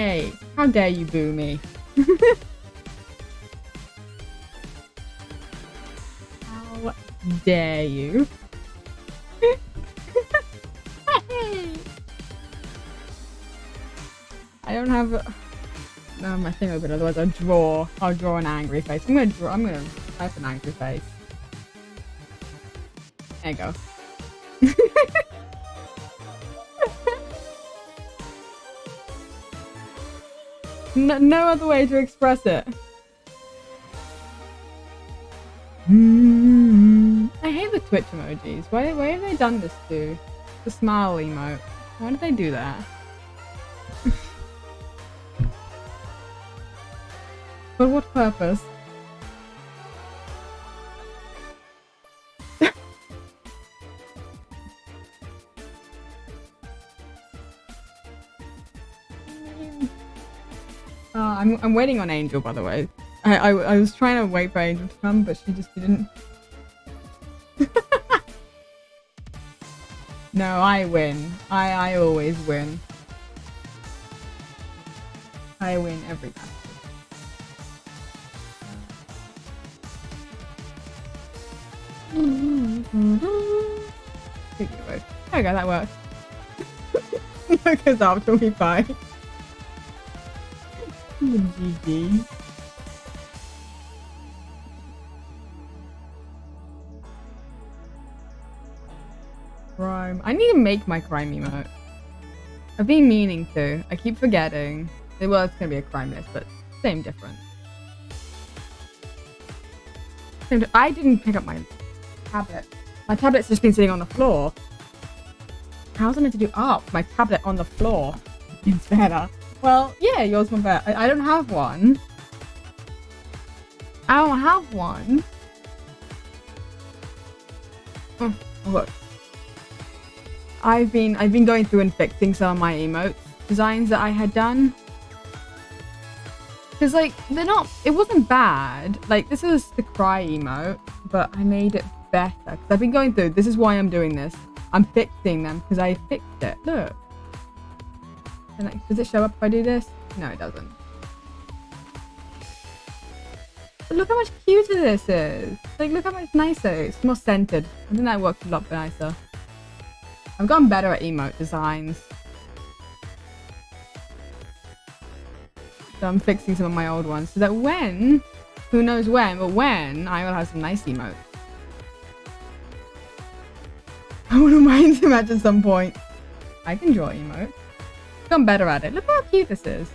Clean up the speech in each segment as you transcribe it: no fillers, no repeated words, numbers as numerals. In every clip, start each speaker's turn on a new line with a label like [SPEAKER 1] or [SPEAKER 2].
[SPEAKER 1] Hey, how dare you boo me? How dare you? I don't have my thing open, otherwise I'll draw an angry face. I'm gonna type an angry face. There you go. No other way to express it. I hate the Twitch emojis. Why have they done this to the smile emote? Why did they do that? For what purpose? I'm waiting on Angel, by the way. I was trying to wait for Angel to come, but she just didn't. No, I win. I always win. I win every battle. Take it away. There we go, that works. Because after we fight. GG. Crime. I need to make my crime emote. I've been meaning to. I keep forgetting. Well, it's gonna be a crime list, but same difference. I didn't pick up my tablet. My tablet's just been sitting on the floor. How's I meant to do up my tablet on the floor? It's better. Well, yeah, yours went better. I don't have one. I don't have one. Oh, look. I've been going through and fixing some of my emotes designs that I had done. Cause like it wasn't bad. Like this is the cry emote, but I made it better. Cause I've been going through. This is why I'm doing this. I'm fixing them because I fixed it. Look. And like, does it show up if I do this? No, it doesn't. But look how much cuter this is. Like, look how much nicer. It's more centered. I think that works a lot nicer. I've gotten better at emote designs. So I'm fixing some of my old ones so that when, who knows when, but when, I will have some nice emotes. I wouldn't mind to match at some point. I can draw emotes. I've gotten better at it. Look how cute this is.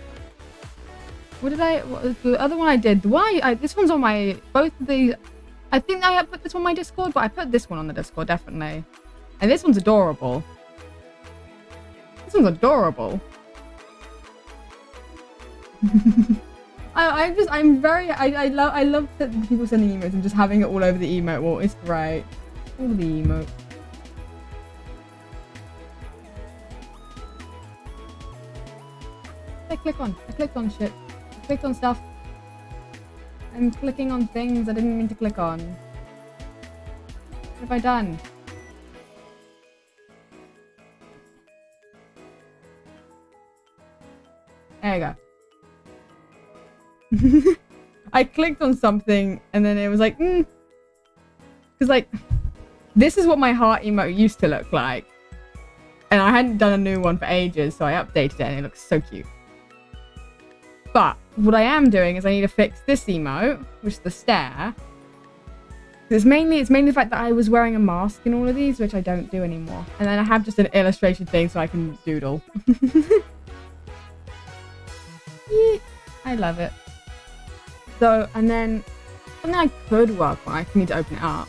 [SPEAKER 1] What was the other one I did? This one's on my, both of these. I think I put this on my Discord, but I put this one on the Discord, definitely. And this one's adorable. This one's adorable. I love that people sending emotes and just having it all over the emote wall. It's great. All the emotes. I clicked on shit. I clicked on stuff. I'm clicking on things I didn't mean to click on. What have I done? There you go. I clicked on something and then it was like, Because like, this is what my heart emote used to look like. And I hadn't done a new one for ages, so I updated it and it looks so cute. But what I am doing is I need to fix this emote, which is the stare. It's mainly the fact that I was wearing a mask in all of these, which I don't do anymore. And then I have just an illustration thing so I can doodle. Yeah, I love it. So, and then something I could work on, I need to open it up,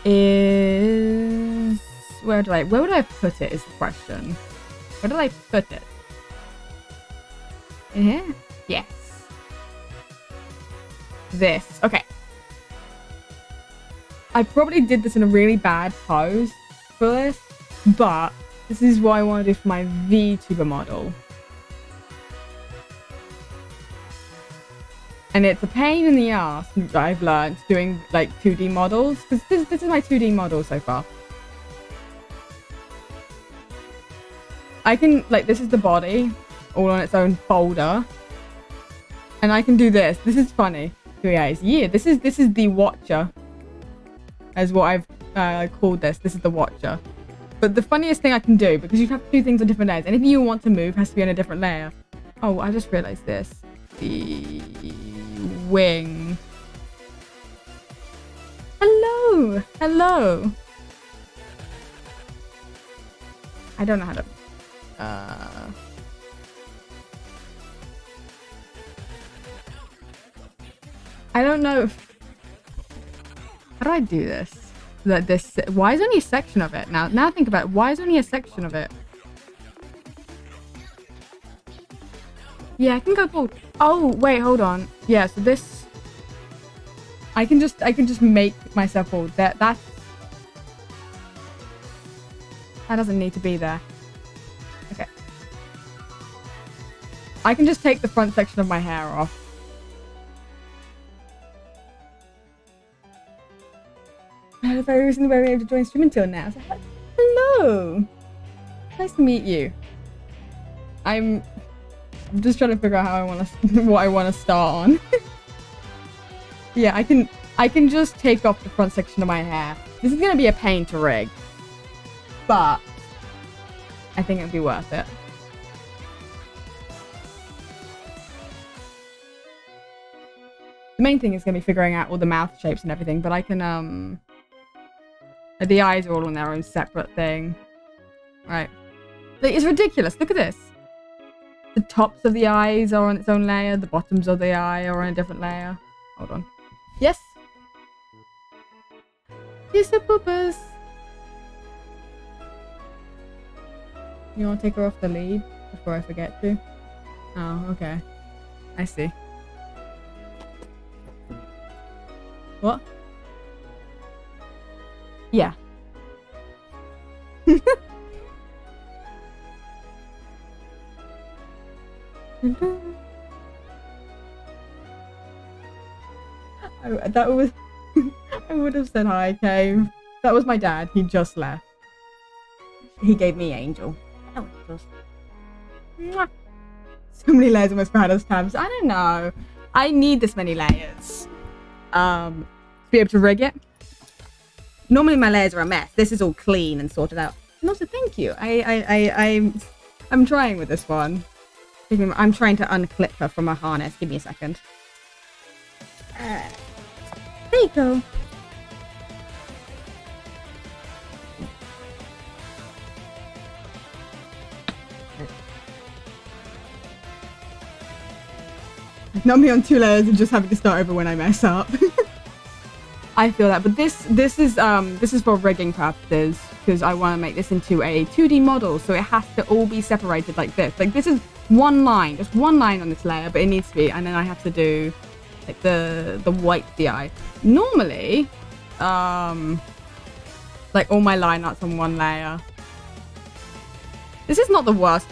[SPEAKER 1] is where would I put it is the question. Where did I put it? In here? Yes. This. Okay. I probably did this in a really bad pose for this, but this is what I want to do for my VTuber model. And it's a pain in the ass that I've learned doing like 2D models, because this is my 2D model so far. I can, like, this is the body, all on its own folder. And I can do this. This is funny. 3 eyes. Yeah, this is the Watcher. As what I've called this. This is the Watcher. But the funniest thing I can do, because you have to do things on different layers. Anything you want to move has to be on a different layer. Oh, I just realized this. The wing. Hello. Hello. I don't know how to... I don't know. How do I do this? Why is only a section of it? Now think about it. Why is only a section of it? Yeah, I can go bald. Oh, wait, hold on. Yeah, so this... I can just make myself bald. That doesn't need to be there. Okay. I can just take the front section of my hair off. I had a very recently were able to join stream until now. So, hello. Nice to meet you. I'm just trying to figure out how I want to what I want to start on. Yeah, I can just take off the front section of my hair. This is gonna be a pain to rig, but I think it'd be worth it. The main thing is gonna be figuring out all the mouth shapes and everything, but I can the eyes are all on their own separate thing. Right. It's ridiculous. Look at this. The tops of the eyes are on its own layer. The bottoms of the eye are on a different layer. Hold on. Yes? Yes, the poopers. You want to take her off the lead before I forget to? Oh, okay. I see. What? Yeah. That was... I would have said hi, Cave. That was my dad. He just left. He gave me Angel. Oh, just... Mwah. So many layers almost bad as tabs. I don't know. I need this many layers. To be able to rig it. Normally my layers are a mess. This is all clean and sorted out. And also, thank you. I'm trying with this one. I'm trying to unclip her from her harness. Give me a second. There you go. Not me on 2 layers and just having to start over when I mess up. I feel that, but this is for rigging purposes because I want to make this into a 2D model, so it has to all be separated like this. Like this is one line, just one line on this layer, but it needs to be, and then I have to do like the white the eye. Normally, like all my line arts on one layer. This is not the worst.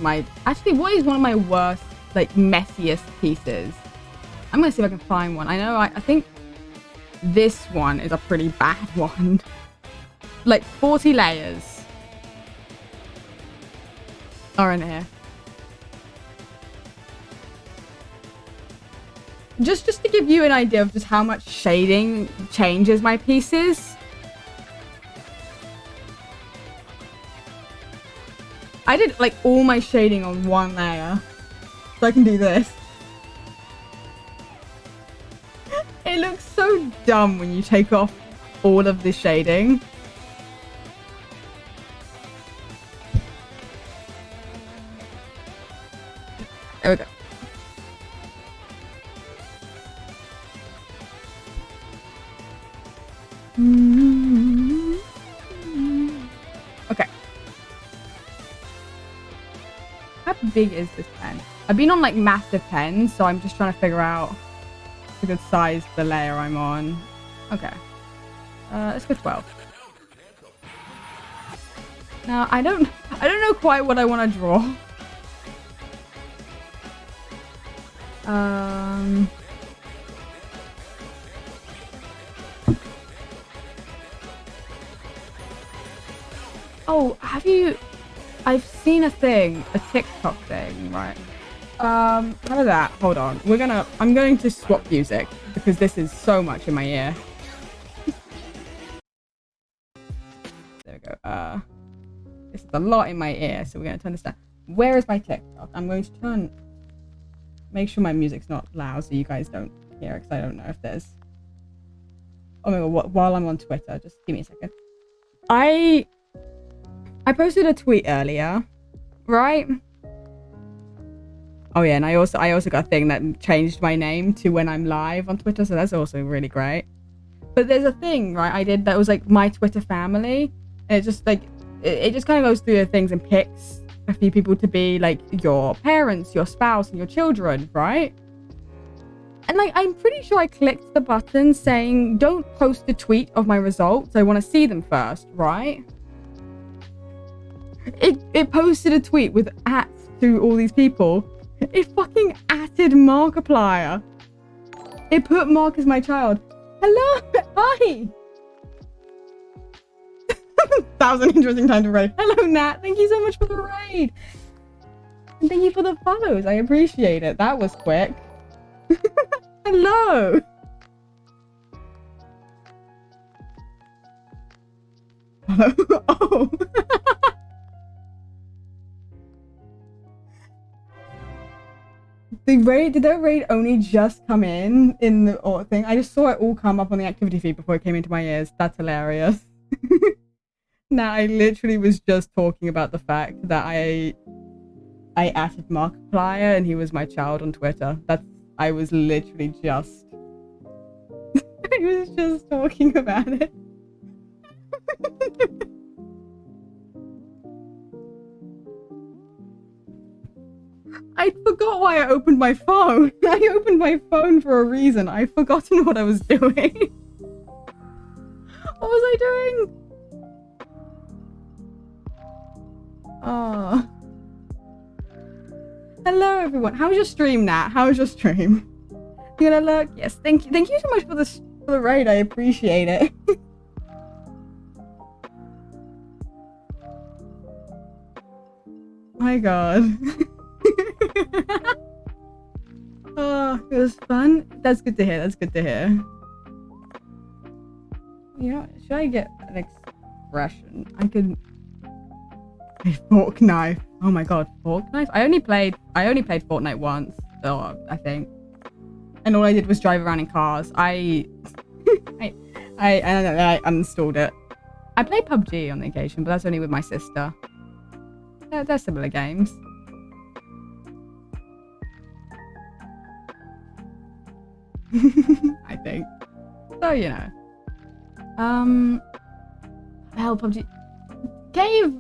[SPEAKER 1] Actually, what is one of my worst, like messiest pieces? I'm gonna see if I can find one. I know. I think this one is a pretty bad one. Like 40 layers are in here. Just to give you an idea of just how much shading changes my pieces. I did like all my shading on one layer. So I can do this. It looks so dumb when you take off all of the shading. There we go. Okay. How big is this pen? I've been on like massive pens, so I'm just trying to figure out a good size the layer I'm on. Okay. Let's go 12. Now I don't know quite what I want to draw. Oh, I've seen a TikTok thing, right? How about that? Hold on. I'm going to swap music because this is so much in my ear. There we go. This is a lot in my ear, so we're going to turn this down. Where is my TikTok? I'm going to make sure my music's not loud so you guys don't hear it, because I don't know if there's... Oh my god, while I'm on Twitter, just give me a second. I posted a tweet earlier, right? Oh yeah, and I also got a thing that changed my name to when I'm live on Twitter, so that's also really great. But there's a thing, right, I did that was like my Twitter family, and it just like it just kind of goes through the things and picks a few people to be like your parents, your spouse, and your children, right? And like I'm pretty sure I clicked the button saying don't post a tweet of my results, I want to see them first, right? It posted a tweet with ats to all these people. It fucking atted Markiplier. It put Mark as my child. Hello, hi. That was an interesting time to raid. Hello, Nat. Thank you so much for the raid. And thank you for the follows. I appreciate it. That was quick. Hello. Hello. Oh. Did the raid only just come in the thing? I just saw it all come up on the activity feed before it came into my ears. That's hilarious. Now I literally was just talking about the fact that I added Markiplier and he was my child on Twitter. I was literally just I was just talking about it. I forgot why I opened my phone. I opened my phone for a reason. I've forgotten what I was doing. What was I doing? Oh. Hello everyone. How's your stream, Nat? How's your stream? You gonna look? Yes, thank you. Thank you so much for the raid. I appreciate it. My god. Oh, it was fun. That's good to hear. That's good to hear. You know, should I get an expression? I could... A fork knife. Oh my god, fork knife? I only played Fortnite once, though, I think. And all I did was drive around in cars. I uninstalled it. I play PUBG on the occasion, but that's only with my sister. They're similar games. I think. So, you know. Hell, PUBG. Cave!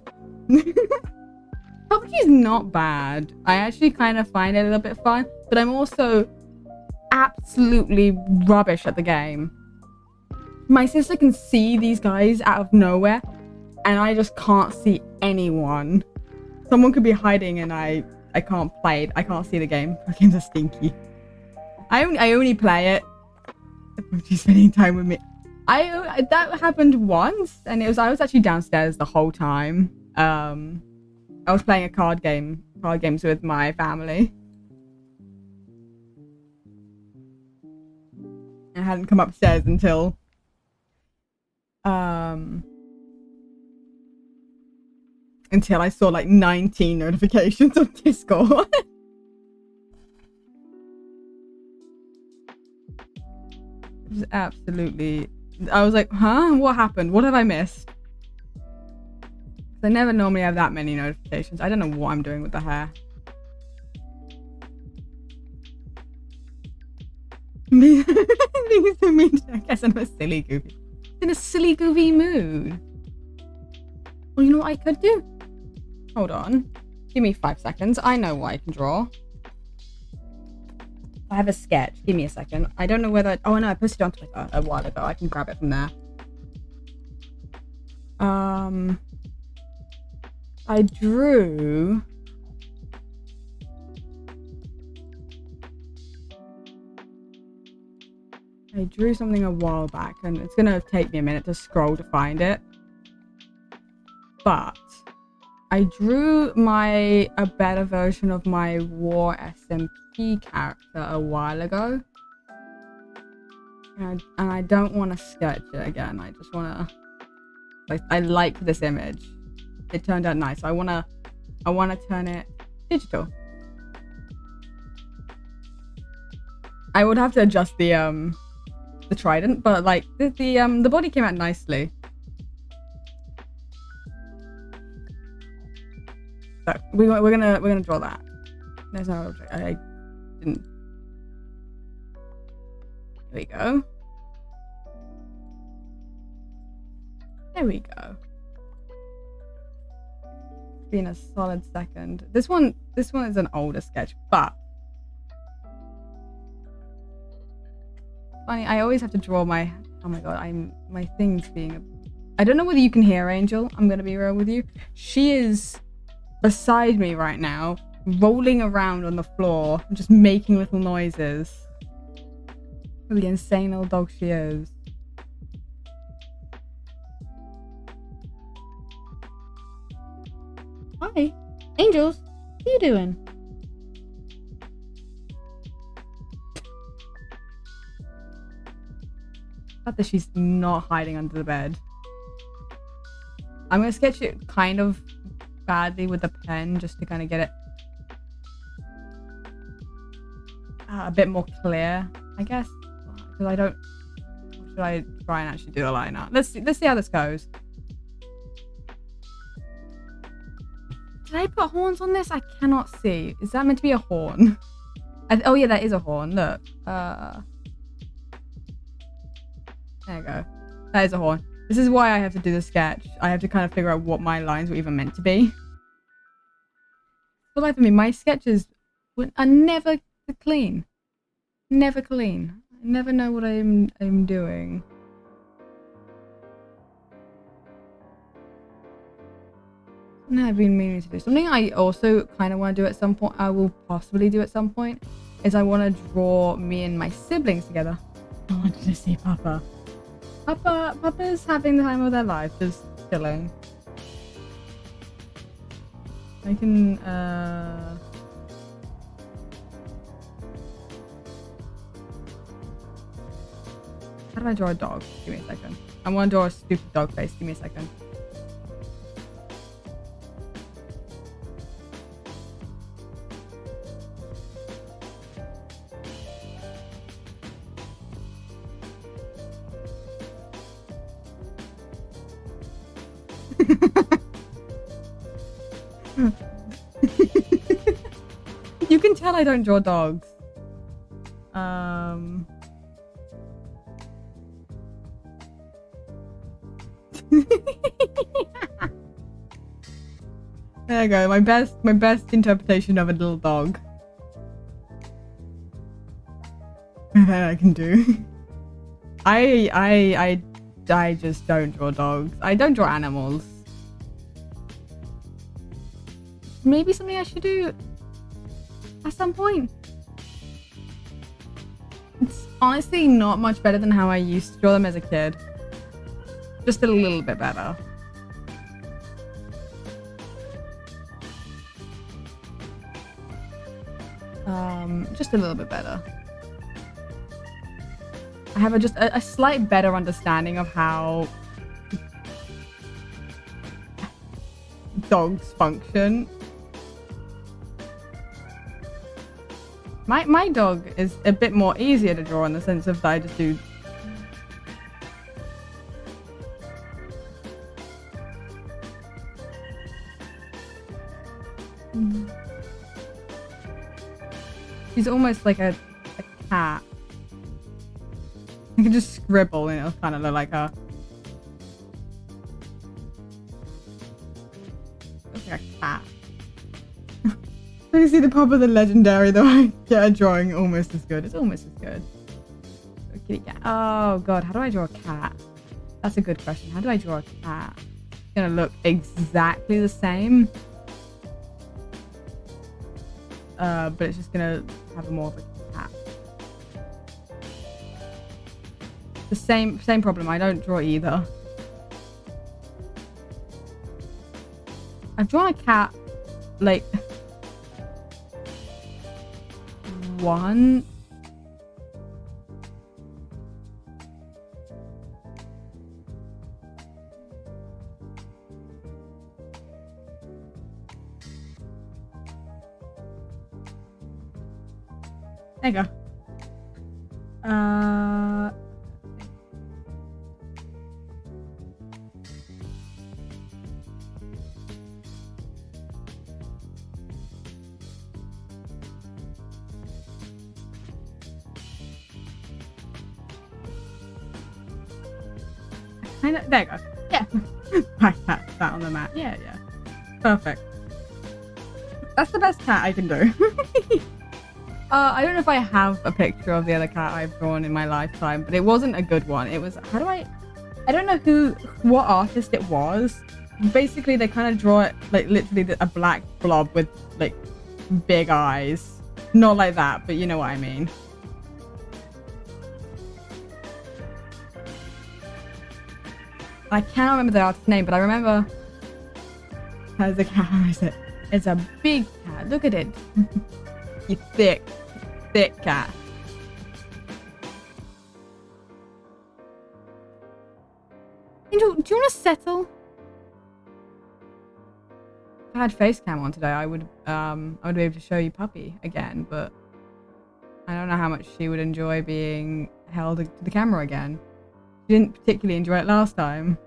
[SPEAKER 1] PUBG's not bad. I actually kind of find it a little bit fun, but I'm also absolutely rubbish at the game. My sister can see these guys out of nowhere, and I just can't see anyone. Someone could be hiding, and I can't play it. I can't see the game. The games are stinky. I only play it if she's spending time with me. That happened once, and I was actually downstairs the whole time. I was playing a card games with my family. I hadn't come upstairs until I saw like 19 notifications on Discord. It was absolutely... I was like, huh? What happened? What have I missed? I never normally have that many notifications. I don't know what I'm doing with the hair. I guess I'm a silly goofy. In a silly goofy mood. Well, you know what I could do? Hold on. Give me 5 seconds. I know what I can draw. I have a sketch. Give me a second. I don't know whether... Oh, no, I posted it on Twitter a while ago. I can grab it from there. I drew... something a while back, and it's gonna take me a minute to scroll to find it. But I drew a better version of my War SMP character a while ago. And I don't want to sketch it again. I just want to... I like this image. It turned out nice. I want to turn it digital. I would have to adjust the Trident, but like the body came out nicely. So we're gonna draw that. There's no object. I didn't. Here we go. There we go. It's been a solid second. This one is an older sketch, but funny, I always have to draw my... Oh my god, my thing's being... I don't know whether you can hear Angel. I'm gonna be real with you. She is beside me right now, rolling around on the floor, just making little noises. What the insane old dog she is. Hi, Angels. What are you doing? Not that she's not hiding under the bed. I'm gonna sketch it kind of badly with a pen just to kind of get it a bit more clear, I guess. Because I don't... Or should I try and actually do a liner? Let's see how this goes. Did I put horns on this? I cannot see. Is that meant to be a horn? Oh yeah, that is a horn. Look. There you go. That is a horn. This is why I have to do the sketch. I have to kind of figure out what my lines were even meant to be. For life of me, my sketches are never clean. Never clean. I never know what I'm doing. Something I've been meaning to do. Something I also kind of want to do at some point, I will possibly do at some point, is I want to draw me and my siblings together. I wanted to see Papa. Papa's having the time of their life, just chilling. I can, how do I draw a dog? Give me a second. I want to draw a stupid dog face. Give me a second. You can tell I don't draw dogs. There you go. My best interpretation of a little dog. That I can do. I just don't draw dogs. I don't draw animals. Maybe something I should do at some point. It's honestly not much better than how I used to draw them as a kid. Just a little bit better. Just a little bit better. I have just a slight better understanding of how dogs function. My dog is a bit more easier to draw in the sense of that I just do. She's almost like a cat. I can just scribble and it'll kind of look like her. Looks like a cat. I can see the Papa the Legendary though. I get a drawing almost as good. It's almost as good. Kitty cat. Oh god, how do I draw a cat? That's a good question. How do I draw a cat? It's gonna look exactly the same. But it's just gonna have more of a cat. The same same problem. I don't draw either. you want a cat? Like... one? There you go. There you go. Yeah. My cat sat on the mat. Yeah, yeah. Perfect. That's the best cat I can do. I don't know if I have a picture of the other cat I've drawn in my lifetime, but it wasn't a good one. It was, I don't know what artist it was. Basically, they kind of draw it like literally a black blob with like big eyes. Not like that, but you know what I mean. I cannot remember the artist's name, but I remember how the cat is it. It's a big cat. Look at it. You thick cat. Angel, do you want to settle? If I had face cam on today, I would be able to show you Puppy again, but I don't know how much she would enjoy being held to the camera again. She didn't particularly enjoy it last time.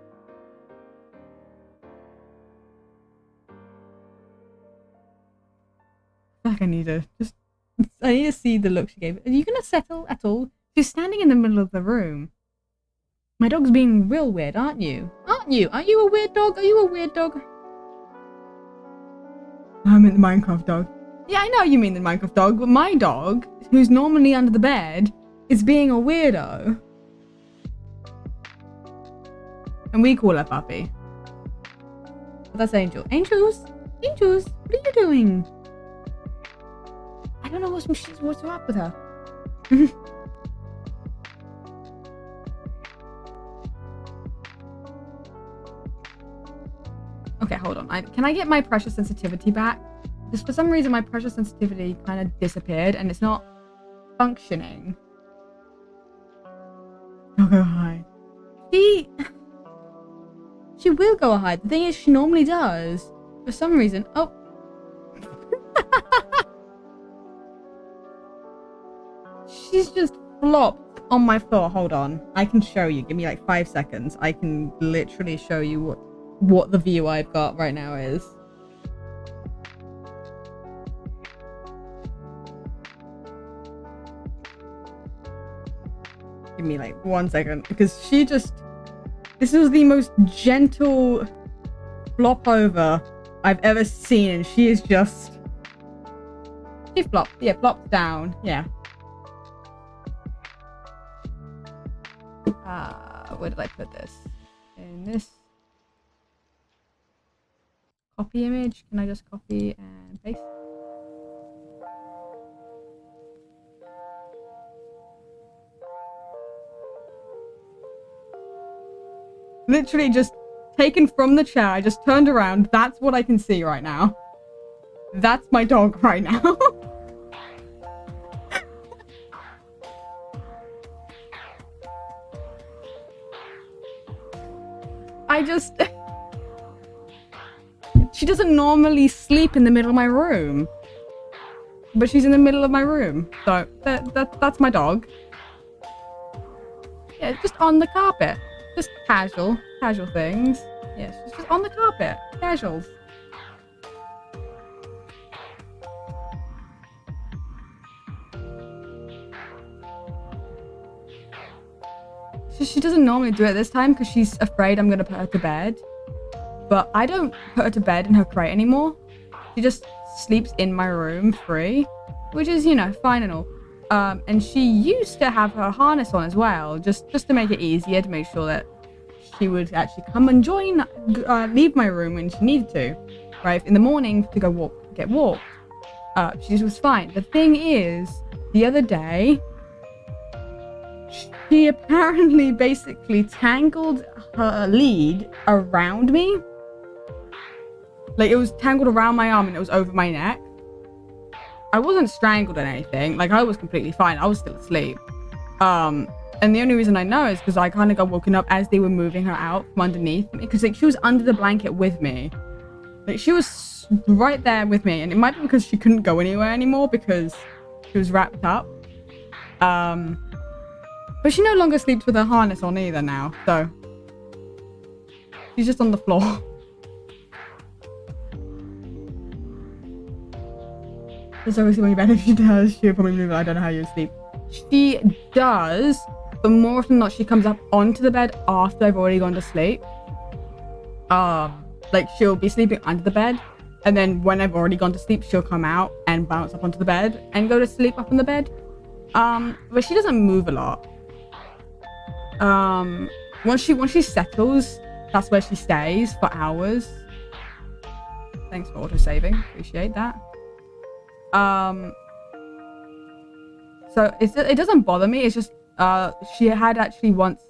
[SPEAKER 1] I feel like I need to see the look she gave. Are you gonna settle at all? She's standing in the middle of the room. My dog's being real weird, aren't you? Aren't you? Are you a weird dog? Are you a weird dog? I meant the Minecraft dog. Yeah, I know you mean the Minecraft dog, but my dog, who's normally under the bed, is being a weirdo. And we call her Puppy. But that's Angel. Angels, what are you doing? I don't know what's up with her. Okay, hold on. Can I get my pressure sensitivity back? Because for some reason my pressure sensitivity kind of disappeared and it's not functioning. I'll go hide. She will go hide. The thing is, she normally does. For some reason. Oh. She's just flopped on my floor. Hold on. I can show you. Give me like 5 seconds. I can literally show you what the view I've got right now is. Give me like 1 second. Because this was the most gentle flop over I've ever seen. And she is just... She flopped. Yeah, flopped down. Yeah. Where did I put this? In this copy image. Can I just copy and paste? Literally just taken from the chair. I just turned around. That's what I can see right now. That's my dog right now. She doesn't normally sleep in the middle of my room. But she's in the middle of my room. So, that's my dog. Yeah, just on the carpet. Just casual things. Yeah, she's just on the carpet. Casuals. She doesn't normally do it this time because she's afraid I'm going to put her to bed. But I don't put her to bed in her crate anymore. She just sleeps in my room free, which is, you know, fine and all. And she used to have her harness on as well, just to make it easier, to make sure that she would actually come and leave my room when she needed to, right? In the morning to go get walked. She was fine. The thing is, the other day, she apparently basically tangled her lead around me. Like, it was tangled around my arm and it was over my neck. I wasn't strangled or anything. Like, I was completely fine. I was still asleep. And the only reason I know is because I kind of got woken up as they were moving her out from underneath me. Because, like, she was under the blanket with me. Like, she was right there with me. And it might be because she couldn't go anywhere anymore because she was wrapped up. But she no longer sleeps with her harness on either now. So, she's just on the floor. It's obviously way better if she does. She'll probably move. I don't know how you sleep. She does, but more often than not, she comes up onto the bed after I've already gone to sleep. Like, she'll be sleeping under the bed, and then when I've already gone to sleep, she'll come out and bounce up onto the bed and go to sleep up on the bed. But she doesn't move a lot. Once she settles, that's where she stays for hours. Thanks for auto-saving. Appreciate that. So it doesn't bother me. It's just she had actually once,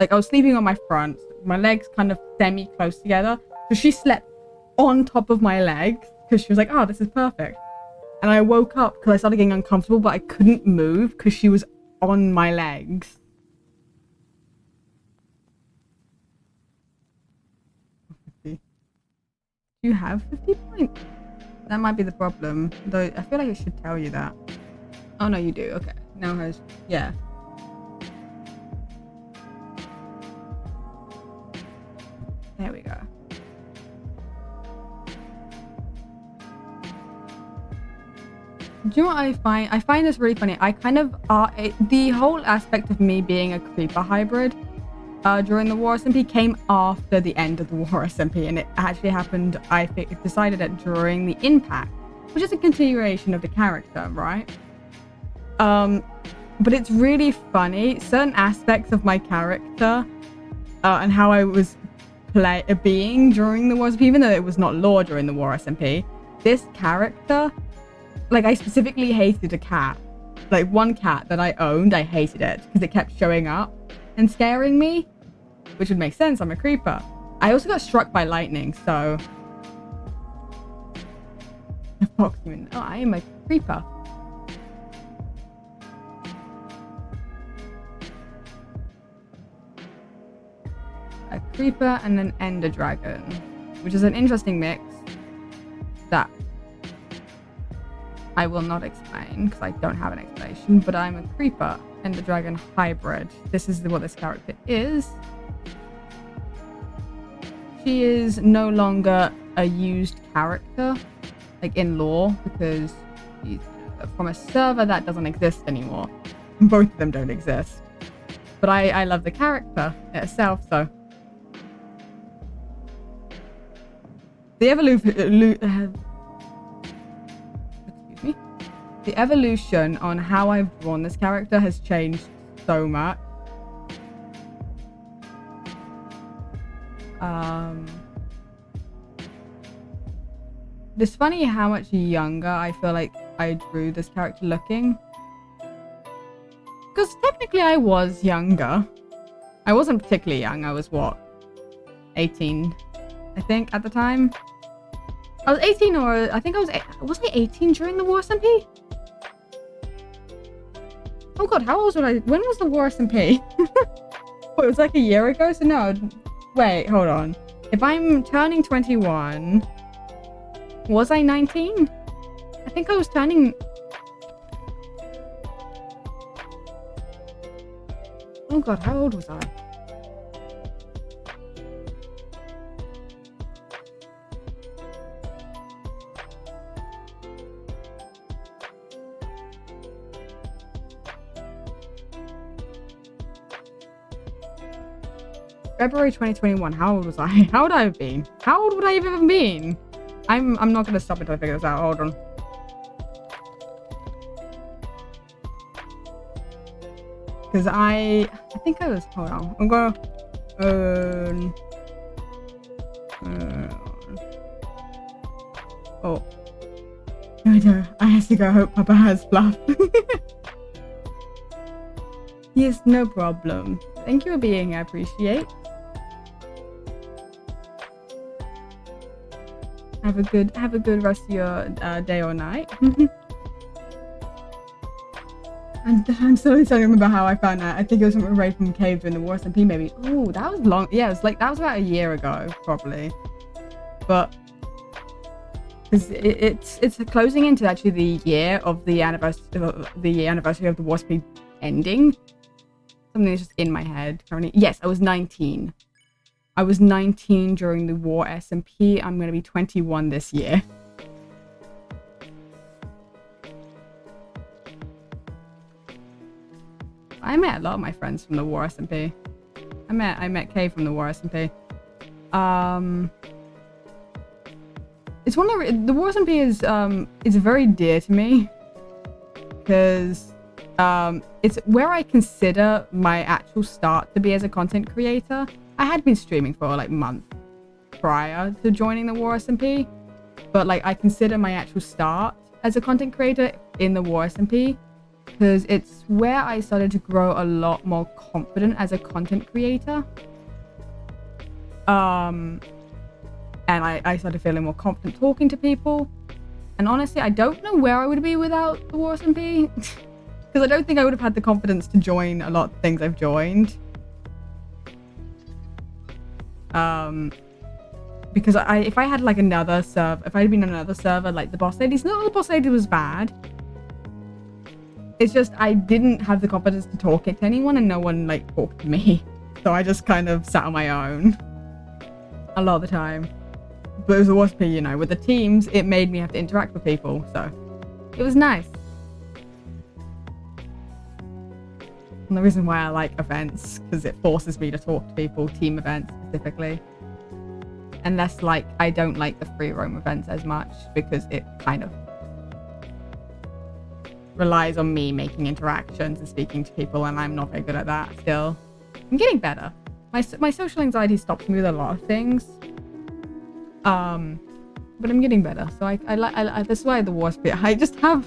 [SPEAKER 1] like, I was sleeping on my front, my legs kind of semi close together, so she slept on top of my legs because she was like, oh, this is perfect. And I woke up because I started getting uncomfortable, but I couldn't move because she was on my legs. Do you have 50 points? That might be the problem, though I feel like it should tell you that. Oh no, you do. Okay, now has, yeah. There we go. Do you know what I find? I find this really funny. I kind of the whole aspect of me being a creeper hybrid during the War SMP came after the end of the War SMP, and it actually happened, I think, it decided it during the Impact, which is a continuation of the character, right? But it's really funny. Certain aspects of my character and how I was being during the War SMP, even though it was not lore during the War SMP, this character, like, I specifically hated a cat. Like, one cat that I owned, I hated it because it kept showing up and scaring me, which would make sense. I'm a creeper. I also got struck by lightning, so oh, I am a creeper. A creeper and an ender dragon, which is an interesting mix that I will not explain because I don't have an explanation, but I'm a creeper and the dragon hybrid. This is what this character is. She is no longer a used character, like in lore, because she's from a server that doesn't exist anymore. Both of them don't exist. But I love the character itself, so. The evolution on how I've drawn this character has changed so much. It's funny how much younger I feel like I drew this character looking. Because technically I was younger. I wasn't particularly young. I was, what, 18, I think, at the time. I was 18, or I think I was I 18 during the War SMP? Oh god, how old was I? When was the War SMP? What, it was like a year ago? So no, wait, hold on. If I'm turning 21, was I 19? I think I was turning... Oh god, how old was I? February 2021. How old was I? How would I have been? How old would I have even been? I'm not gonna stop until I figure this out. Hold on. Because I think I was, hold on. I'm gonna oh. No, I have to go. I hope Papa has fluff. Yes, no problem. Thank you for being here. I appreciate. Have a good rest of your day or night. And I'm slowly starting to remember how I found out. I think it was from a raid from cave during the War SMP maybe. Oh, that was long. Yeah, it was like, that was about a year ago, probably. But because it's closing into actually the year of the anniversary of the War SMP ending. Something that's just in my head currently. Yes, I was 19. I was 19 during the War SMP. I'm going to be 21 this year. I met a lot of my friends from the War SMP. I met Kay from the War SMP. It's one of the War SMP is very dear to me because it's where I consider my actual start to be as a content creator. I had been streaming for like months prior to joining the War SMP, but like I consider my actual start as a content creator in the War SMP because it's where I started to grow a lot more confident as a content creator. And I started feeling more confident talking to people. And honestly, I don't know where I would be without the War SMP because I don't think I would have had the confidence to join a lot of things I've joined. Because if I had like another server, if I had been on another server, like the boss ladies, no, the boss lady was bad. It's just I didn't have the confidence to talk it to anyone, and no one like talked to me, so I just kind of sat on my own a lot of the time. But it was a WASP, you know, with the teams, it made me have to interact with people, so it was nice. And the reason why I like events, because it forces me to talk to people, team events specifically. Unless, like, I don't like the free roam events as much, because it kind of relies on me making interactions and speaking to people, and I'm not very good at that still. I'm getting better. My social anxiety stops me with a lot of things. But I'm getting better. So I that's why the WASP, I just have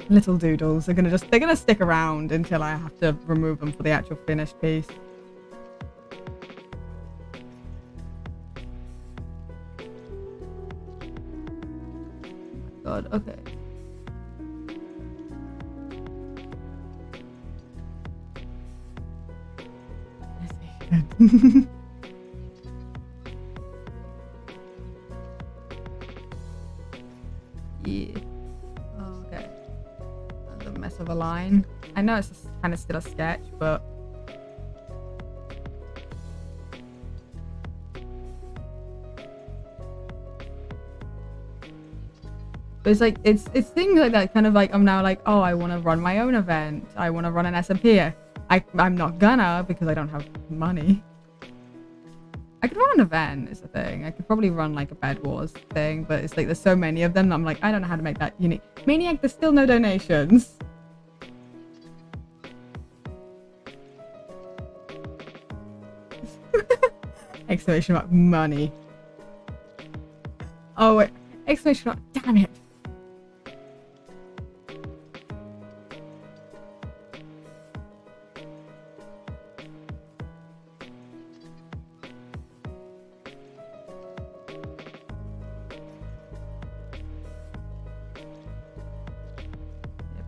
[SPEAKER 1] little doodles. They're gonna stick around until I have to remove them for the actual finished piece. God, okay. Yeah. Oh, okay. That's a mess of a line. I know it's just kind of still a sketch, but it's like it's things like that, kind of like I'm now like, oh, I want to run my own event. I want to run an SMP. I'm not gonna because I don't have money. I could run an event is the thing. I could probably run like a Bed Wars thing, but it's like there's so many of them that I'm like, I don't know how to make that unique. Maniac, there's still no donations. Exclamation mark, money. Oh wait, exclamation mark, damn it.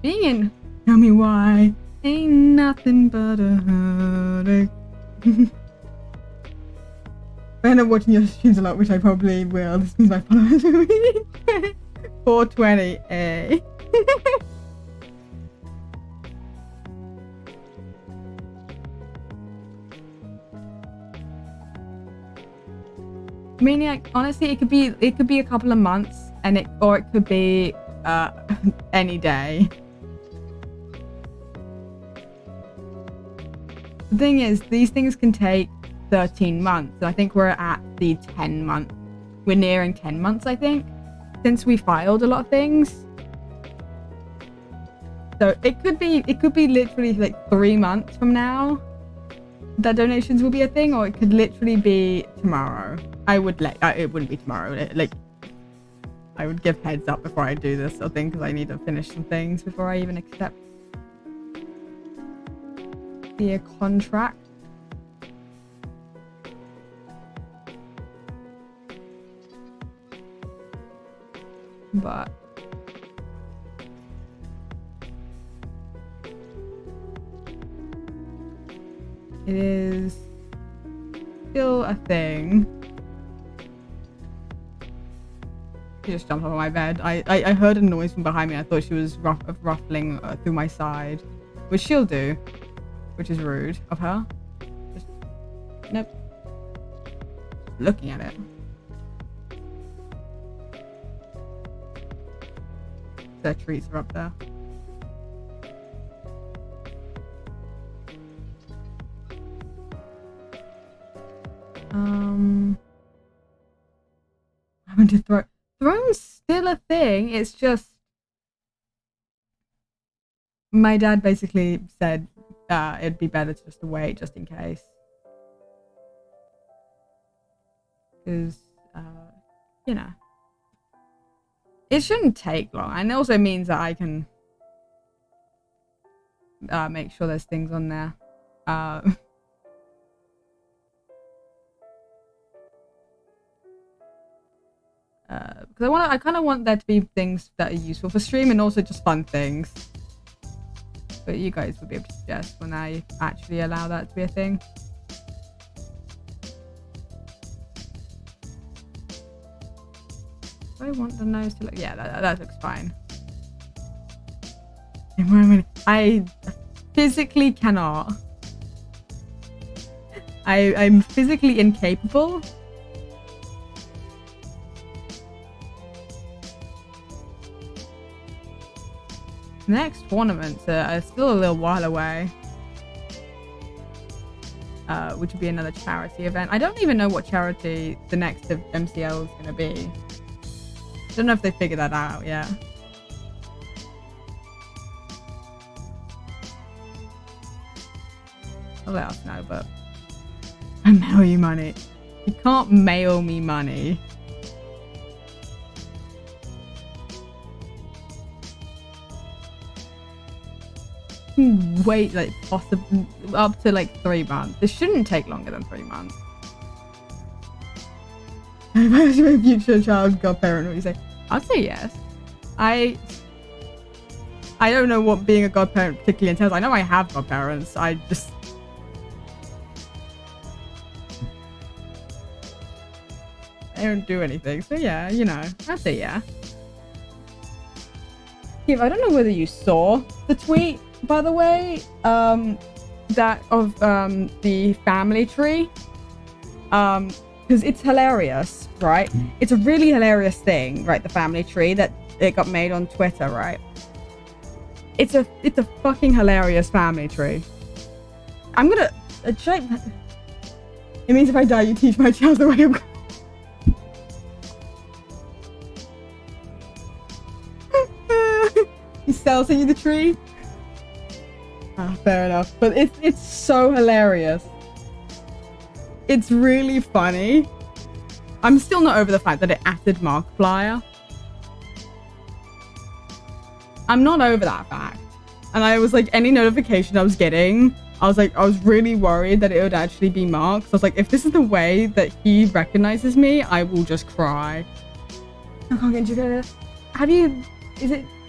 [SPEAKER 1] Being in Tell Me Why ain't nothing but a heartache. I end up watching your streams a lot, which I probably will. This means my followers will be 420A. Maniac, honestly, it could be a couple of months, and it could be any day. The thing is, these things can take 13 months. And I think we're at the 10 month. We're nearing 10 months, I think, since we filed a lot of things. So it could be literally like 3 months from now that donations will be a thing, or it could literally be tomorrow. It wouldn't be tomorrow. I would give heads up before I do this sort of thing, because I need to finish some things before I even accept the contract. but it is still a thing. She just jumped off my bed. I heard a noise from behind me. I thought she was ruffling through my side, which she'll do, which is rude of her. Just, nope. Looking at it. Their treats are up there. Having to throw. Throne's still a thing. It's just my dad basically said it'd be better to just wait just in case, because you know, it shouldn't take long, and it also means that I can make sure there's things on there. Because I kind of want there to be things that are useful for stream and also just fun things. But you guys will be able to suggest when I actually allow that to be a thing. Do I want the nose to look? Yeah, that looks fine. I physically cannot. I'm physically incapable. Next tournaments are still a little while away, which would be another charity event. I don't even know what charity the next MCL is going to be. I don't know if they figured that out yet. I'll let us know, but I mail you money. You can't mail me money. Wait, like possibly up to like 3 months. This shouldn't take longer than 3 months. If I was my future child godparent, what do you say? I'd say yes. I don't know what being a godparent particularly entails. I know I have godparents. I don't do anything. So yeah, you know, I'd say yeah. Steve, I don't know whether you saw the tweet, by the way, that of the family tree, because it's hilarious, right? It's a really hilarious thing, right? The family tree that it got made on Twitter, right? It's a fucking hilarious family tree. I'm gonna check. It means if I die, you teach my child the way of. He sells you the tree. Ah, fair enough. But it's so hilarious. It's really funny. I'm still not over the fact that it added Markiplier. I'm not over that fact. And I was like, any notification I was getting, I was really worried that it would actually be Mark. So I was like, if this is the way that he recognizes me, I will just cry. I can't get you. Have you?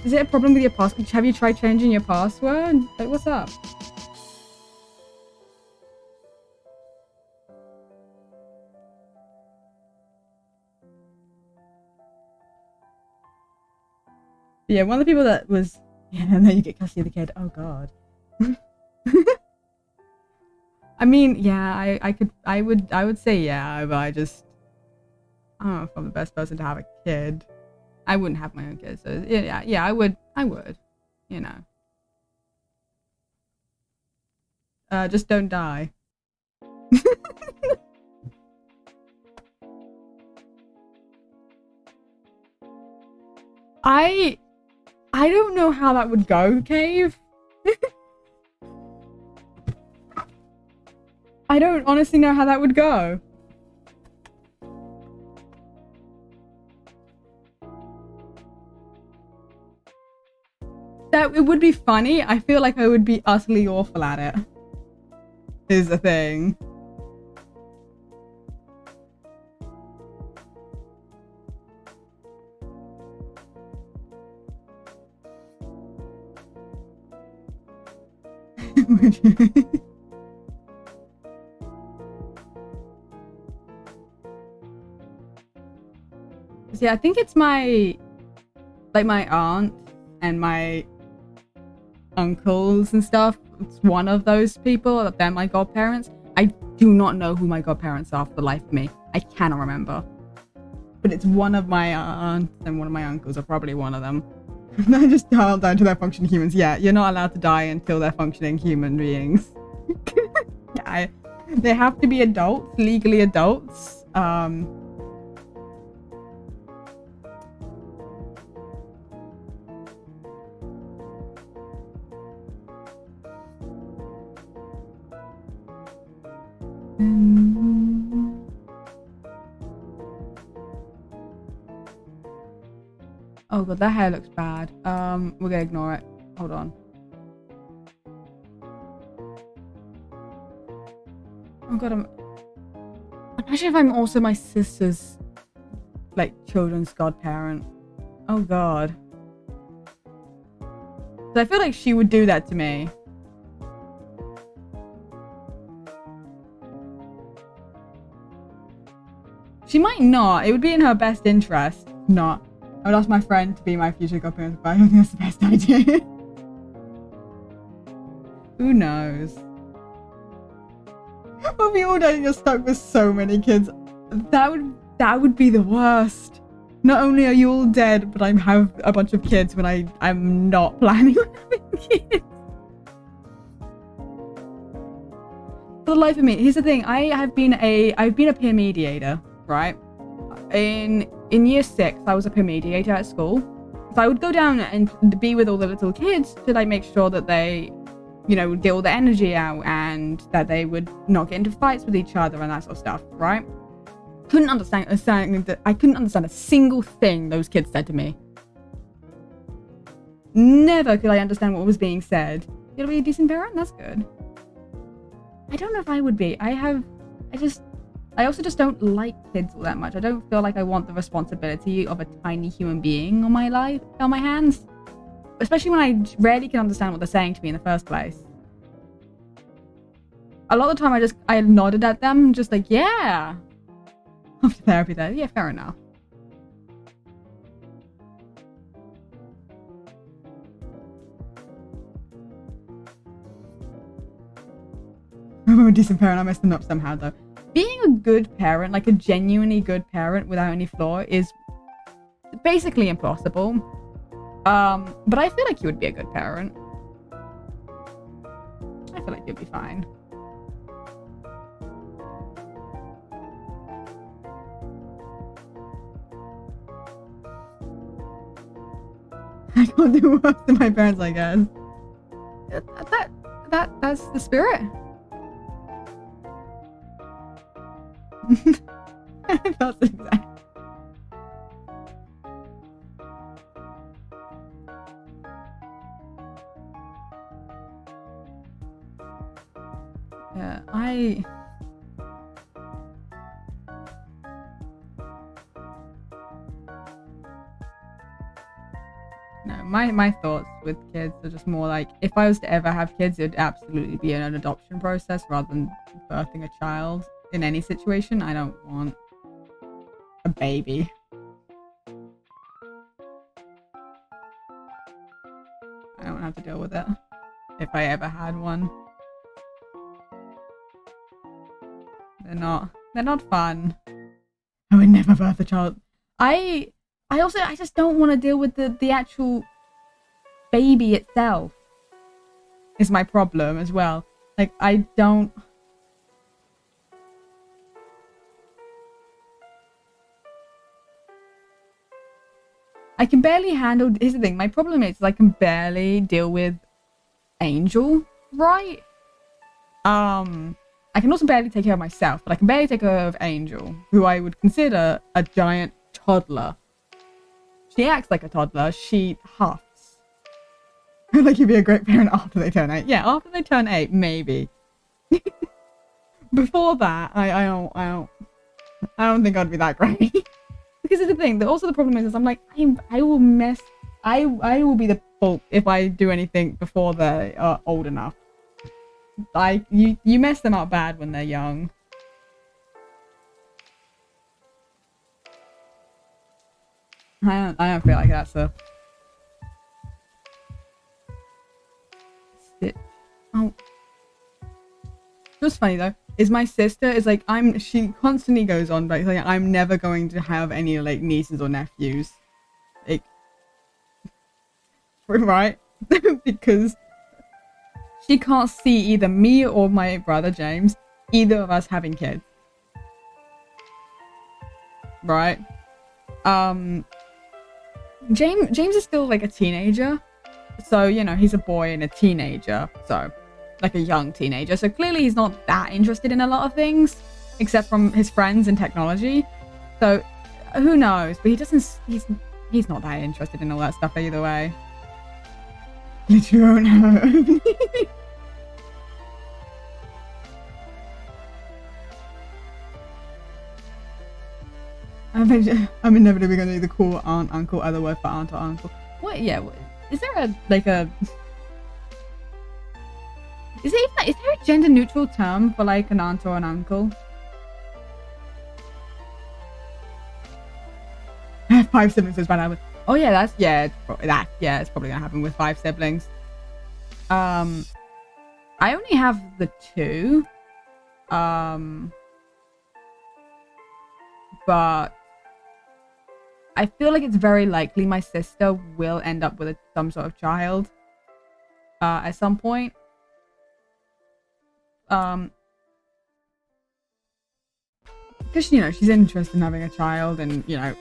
[SPEAKER 1] Is it a problem with your password? Have you tried changing your password? Like, what's up? Yeah, one of the people that was... Yeah, and then you get custody of the kid. Oh, God. I mean, yeah, I would say yeah, but I don't know if I'm the best person to have a kid. I wouldn't have my own kids, so yeah, I would, you know. Just don't die. I don't know how that would go, Cave. I don't honestly know how that would go. That it would be funny. I feel like I would be utterly awful at it. Is the thing. Yeah, I think it's my aunt and my uncles and stuff. It's one of those people. They're my godparents. I do not know who my godparents are for the life of me. I cannot remember. But it's one of my aunts and one of my uncles are probably one of them. I just dialed down to their functioning humans. Yeah, you're not allowed to die until they're functioning human beings. Yeah, they have to be adults, legally adults. Oh god, that hair looks bad. We're gonna ignore it. Hold on. Oh god, imagine if I'm also my sister's, like, children's godparent. Oh god. So I feel like she would do that to me. She might not. It would be in her best interest. Not. I would ask my friend to be my future godparent, but I don't think that's the best idea. Who knows? Well, we all know you're stuck with so many kids. That would be the worst. Not only are you all dead, but I have a bunch of kids when I'm not planning on having kids. For the life of me, here's the thing. I've been a peer mediator, right? In year 6, I was a peer mediator at school. So I would go down and be with all the little kids to like make sure that they, you know, would get all the energy out and that they would not get into fights with each other and that sort of stuff, right? I couldn't understand a single thing those kids said to me. Never could I understand what was being said. You gonna be a decent parent? That's good. I don't know if I would be. I also just don't like kids all that much. I don't feel like I want the responsibility of a tiny human being on my hands. Especially when I rarely can understand what they're saying to me in the first place. A lot of the time I nodded at them, just like, yeah. After therapy there, yeah, fair enough. I'm a decent parent, I messed them up somehow though. Being a good parent, like a genuinely good parent without any flaw, is basically impossible. But I feel like you would be a good parent. I feel like you'd be fine. I can't do worse than my parents, I guess. That's the spirit. That's exact. Yeah, No, my thoughts with kids are just more like, if I was to ever have kids, it would absolutely be an adoption process rather than birthing a child. In any situation, I don't want a baby. I don't have to deal with it if I ever had one. They're not fun. I would never birth a child. I just don't want to deal with the actual baby itself. Is my problem as well. Like, I can barely handle. Here's the thing. My problem is I can barely deal with Angel, right? I can also barely take care of myself, but I can barely take care of Angel, who I would consider a giant toddler. She acts like a toddler. She huffs. Like, you'd be a great parent after they turn 8. Yeah, after they turn 8, maybe. Before that, I don't think I'd be that great. Because it's the thing. Also, the problem is I'm like, I will be the fault if I do anything before they are old enough. Like, you mess them up bad when they're young. I don't feel like that's a... Stitch. Oh. What's funny though is my sister is like, she constantly goes on like I'm never going to have any like nieces or nephews, like, right? Because she can't see either me or my brother James, either of us having kids, right? James is still like a teenager, so you know he's a boy and a teenager, so like a young teenager, so clearly he's not that interested in a lot of things except from his friends and technology, so who knows, but he's not that interested in all that stuff either way. You don't know. I'm inevitably going to be the cool aunt, uncle, other word for aunt or uncle. What? Yeah. Is there a like a? Is there a gender neutral term for like an aunt or an uncle? 5 siblings is bad. Oh yeah, it's probably gonna happen with 5 siblings. I only have the 2. But I feel like it's very likely my sister will end up with some sort of child at some point. Because, you know, she's interested in having a child and, you know...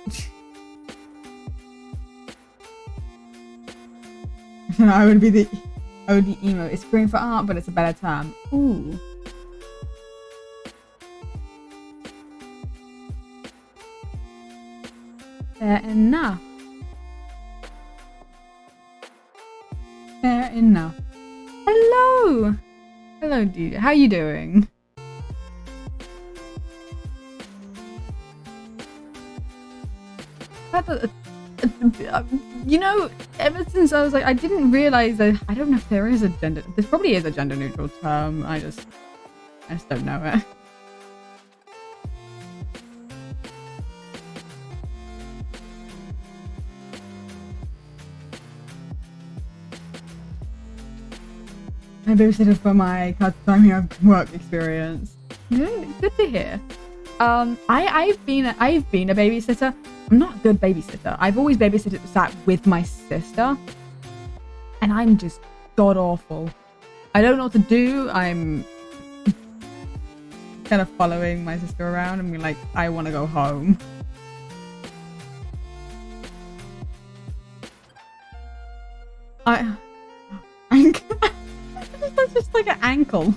[SPEAKER 1] I would be emo. It's scream for art, but it's a better term. Ooh. Fair enough. Fair enough. Hello! Hello, dude. How you doing? You know, ever since I was like, I didn't realize that, I don't know if there is a gender, there probably is a gender neutral term, I just don't know it. I babysitted for my time of work experience. Good to hear. I've been a babysitter. I'm not a good babysitter. I've always sat with my sister, and I'm just god awful. I don't know what to do. I'm kind of following my sister around and being like, I want to go home. That's just like an ankle.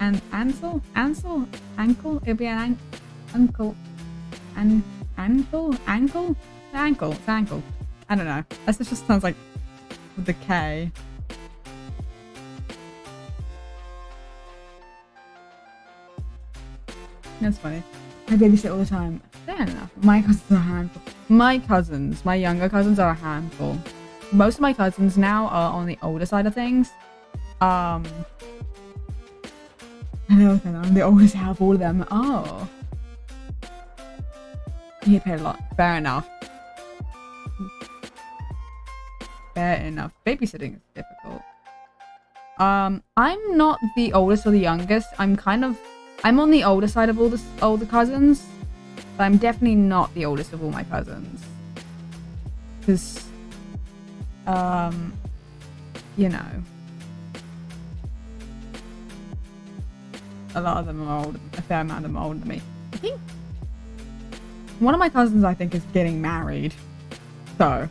[SPEAKER 1] And ankle? It'll be an ankle. Ankle? It's ankle. I don't know. That just sounds like with the K. That's funny. I babysit all the time. Fair enough. My cousins are a handful. My younger cousins are a handful. Most of my cousins now are on the older side of things. I know, they always have all of them. Oh. You get paid a lot. Fair enough. Fair enough. Babysitting is difficult. I'm not the oldest or the youngest. I'm on the older side of all the older cousins. But I'm definitely not the oldest of all my cousins. Because, you know. A lot of them are older, a fair amount of them are older than me. I think one of my cousins, I think, is getting married. So.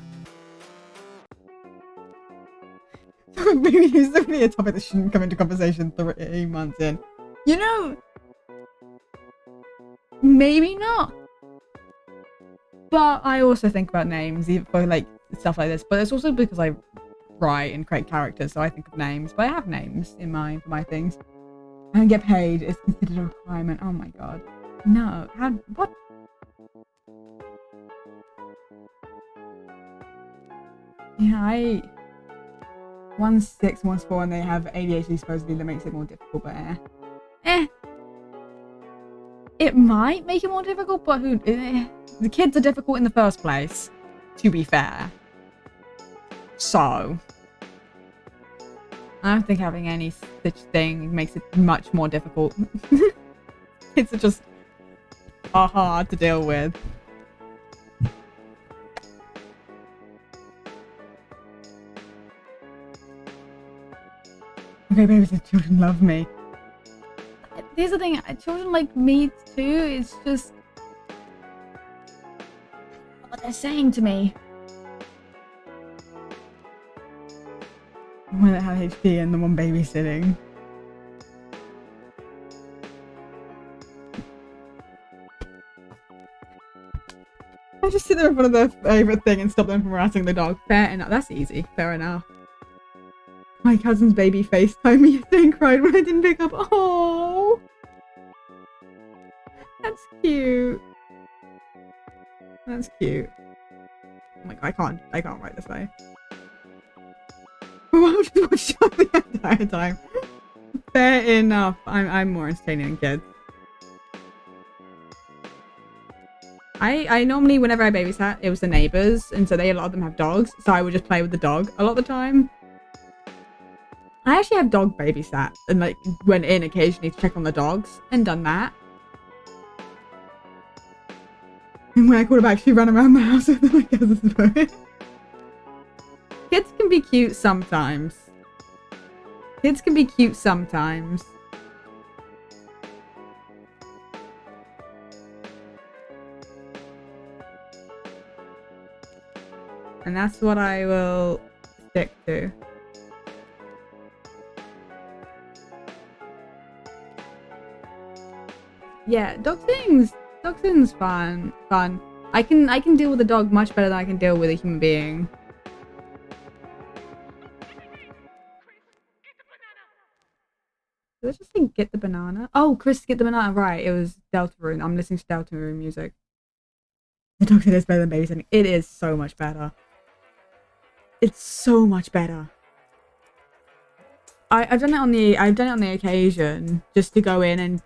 [SPEAKER 1] Maybe it's definitely a topic that shouldn't come into conversation 3 months in. You know, maybe not. But I also think about names, even for like stuff like this. But it's also because I write and create characters, so I think of names. But I have names in mind for my things. And get paid is considered a requirement. Oh my god. No. What? Yeah, One's 6, one's 4, and they have ADHD supposedly that makes it more difficult, but it might make it more difficult, but the kids are difficult in the first place, to be fair. So I don't think having any such thing makes it much more difficult. Kids are just hard to deal with. Okay, baby, the children love me. Here's the thing, children like me too. It's just what they're saying to me. One that had HP and the one babysitting. I just sit there in front of their favourite thing and stop them from harassing the dog. Fair enough. That's easy. Fair enough. My cousin's baby FaceTimed me yesterday and cried when I didn't pick up. Oh, that's cute. That's cute. Oh my god, I can't write this way. I'll just watch it the entire time. Fair enough. I'm more entertaining than kids. I normally, whenever I babysat, it was the neighbors, and so a lot of them have dogs, so I would just play with the dog a lot of the time. I actually have dog babysat and like went in occasionally to check on the dogs and done that. And when I called back, she ran around the house with my cousin's phone. Kids can be cute sometimes. Kids can be cute sometimes. And that's what I will stick to. Yeah, dog things fun. I can deal with a dog much better than I can deal with a human being. Did I just think get the banana? Oh, Chris, get the banana. Right, it was Deltarune. I'm listening to Deltarune music. The dog said it's better than babysitting. It is so much better. It's so much better. I've done it on the occasion just to go in and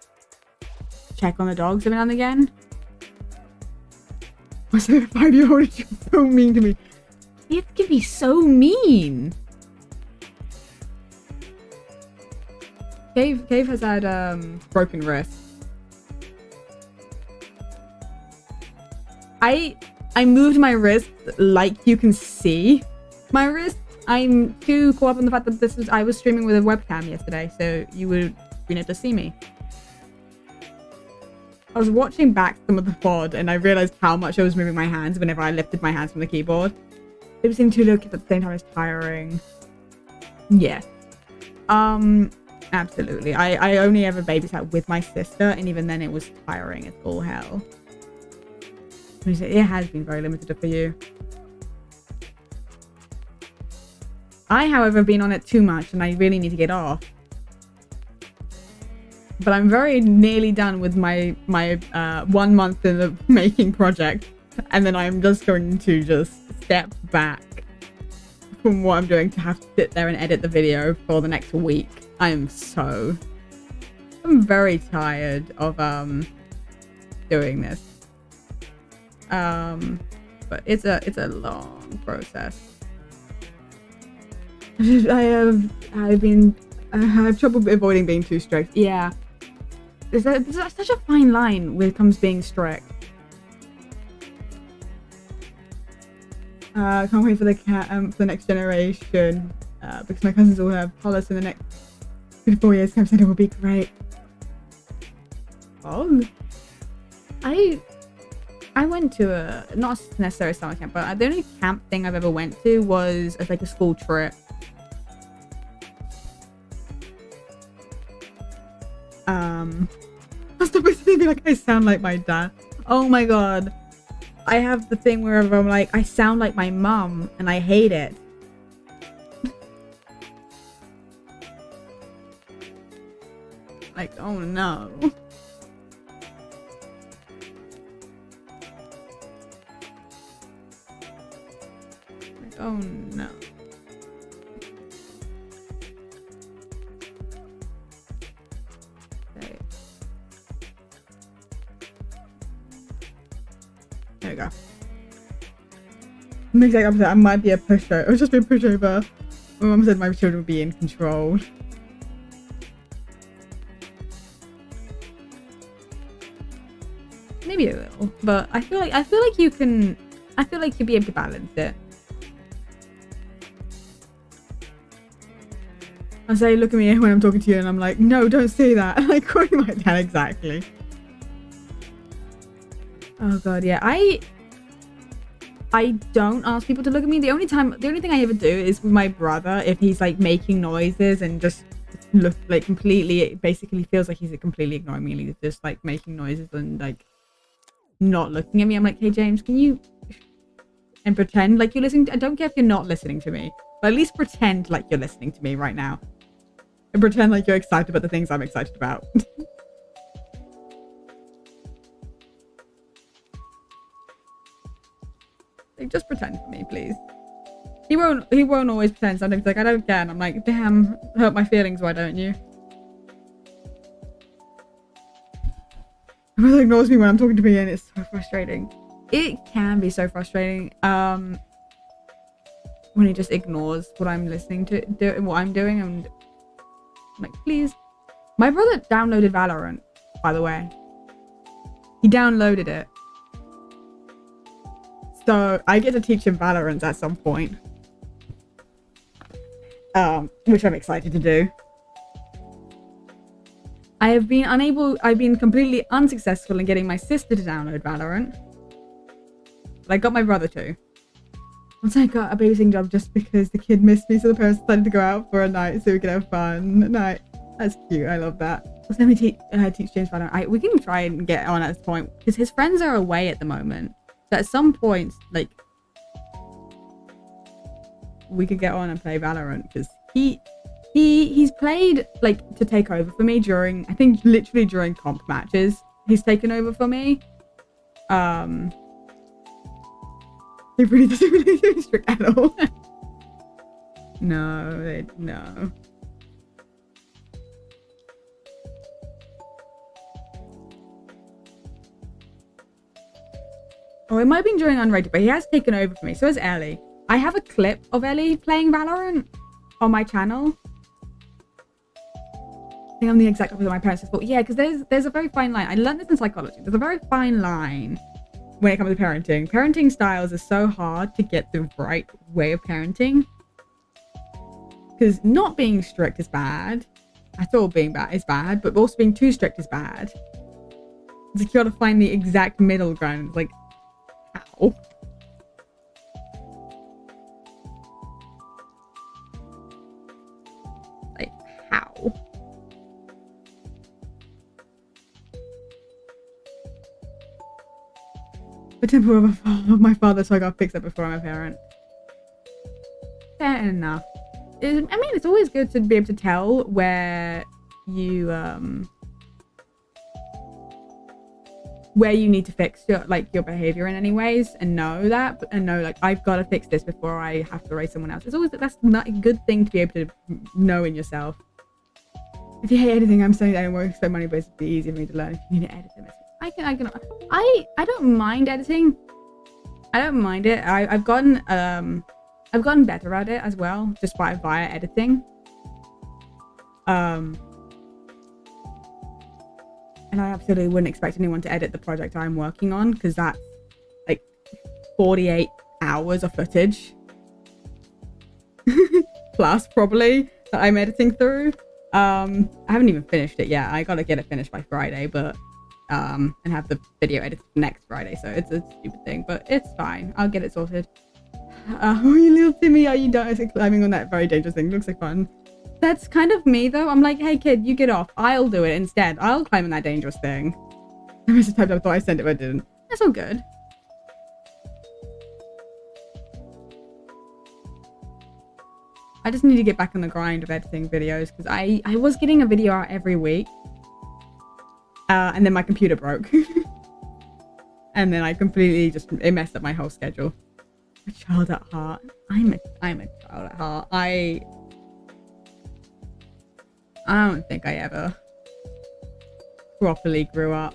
[SPEAKER 1] check on the dogs every now and again. My 5-year-old is just so mean to me. Kids can be so mean. Cave has had broken wrists. I moved my wrist like you can see my wrist. I'm too caught up on the fact that I was streaming with a webcam yesterday, so you would have been able to see me. I was watching back some of the VOD and I realized how much I was moving my hands whenever I lifted my hands from the keyboard. It was in two little kids at the same time as tiring. Yes. Absolutely. I only ever babysat with my sister, and even then it was tiring as all hell. It has been very limited for you. I, however, have been on it too much and I really need to get off. But I'm very nearly done with my 1 month in the making project, and then I'm just going to just step back from what I'm doing to have to sit there and edit the video for the next week. I'm very tired of doing this. But it's a long process. I have trouble avoiding being too strict. Yeah. There's such a fine line when it comes to being strict. Can't wait for the next generation, because my cousins all have Hollis in the next 2 to 4 years. Camp Center will be great. Oh, I went to a, not necessarily a summer camp, but the only camp thing I've ever went to was as like a school trip. Stop listening to me like I sound like my dad. Oh my god. I have the thing where I'm like, I sound like my mum and I hate it. Like, oh no. Like, oh no. we go. I'm the exact opposite. I might be a pushover. It would just be a pushover. My mum said my children would be in control. Maybe a little, but I feel like you can. I feel like you'll be able to balance it. I say, look at me when I'm talking to you, and I'm like, no, don't say that. Like, quoting my dad exactly. Oh god, yeah. I don't ask people to look at me. The only thing I ever do is with my brother, if he's like making noises and just look like completely, it basically feels like he's completely ignoring me. He's just like making noises and like not looking at me. I'm like, hey James, can you and pretend like you're listening I don't care if you're not listening to me, but at least pretend like you're listening to me right now and pretend like you're excited about the things I'm excited about. Like, just pretend for me, please. He won't always pretend. Sometimes he's like, I don't care, and I'm like, damn, hurt my feelings, why don't you? My brother ignores me when I'm talking to me, and it's so frustrating. It can be so frustrating when he just ignores what I'm listening to, what I'm doing, and I'm like, please. My brother downloaded Valorant, by the way. He downloaded it. So I get to teach him Valorant at some point. Which I'm excited to do. I've been completely unsuccessful in getting my sister to download Valorant. But I got my brother to. Once I got a babysitting job just because the kid missed me, so the parents decided to go out for a night so we could have fun. Night. That's cute. I love that. So let me teach James Valorant. We can try and get on at this point because his friends are away at the moment. So at some point, like, we could get on and play Valorant because he's played like to take over for me during, I think literally during comp matches. He's taken over for me. He really doesn't really do strict at all. No. Oh, it might have been during Unrated, but he has taken over for me. So has Ellie. I have a clip of Ellie playing Valorant on my channel. I think I'm the exact opposite of my parents' fault. Yeah, because there's a very fine line. I learned this in psychology. There's a very fine line when it comes to parenting. Parenting styles are so hard to get the right way of parenting. Because not being strict is bad. I thought being bad is bad, but also being too strict is bad. It's like you gotta find the exact middle ground. It's like, how? Like, how? The temper of my father, so I gotta fix that before I'm a parent. Fair enough. I mean, it's always good to be able to tell where you need to fix your behavior in any ways, and know that, and know like I've got to fix this before I have to raise someone else. It's always that's not a good thing to be able to know in yourself. If you hate editing, I'm saying I don't work so money, but it's be easy for me to learn. If you need to edit them, I don't mind editing. I don't mind it. I've gotten better at it as well, just via editing. And I absolutely wouldn't expect anyone to edit the project I'm working on, because that's like 48 hours of footage. Plus, probably, that I'm editing through. I haven't even finished it yet. I gotta get it finished by Friday, but and have the video edited next Friday, so it's a stupid thing, but it's fine. I'll get it sorted. Oh, you little Timmy, are you done climbing on that very dangerous thing? Looks like fun. That's kind of me, though. I'm like, hey, kid, you get off. I'll do it instead. I'll climb on that dangerous thing. I must have typed, I thought I sent it, but I didn't. That's all good. I just need to get back on the grind of editing videos, because I was getting a video out every week. And then my computer broke. And then I completely it messed up my whole schedule. A child at heart. I'm a child at heart. I don't think I ever properly grew up.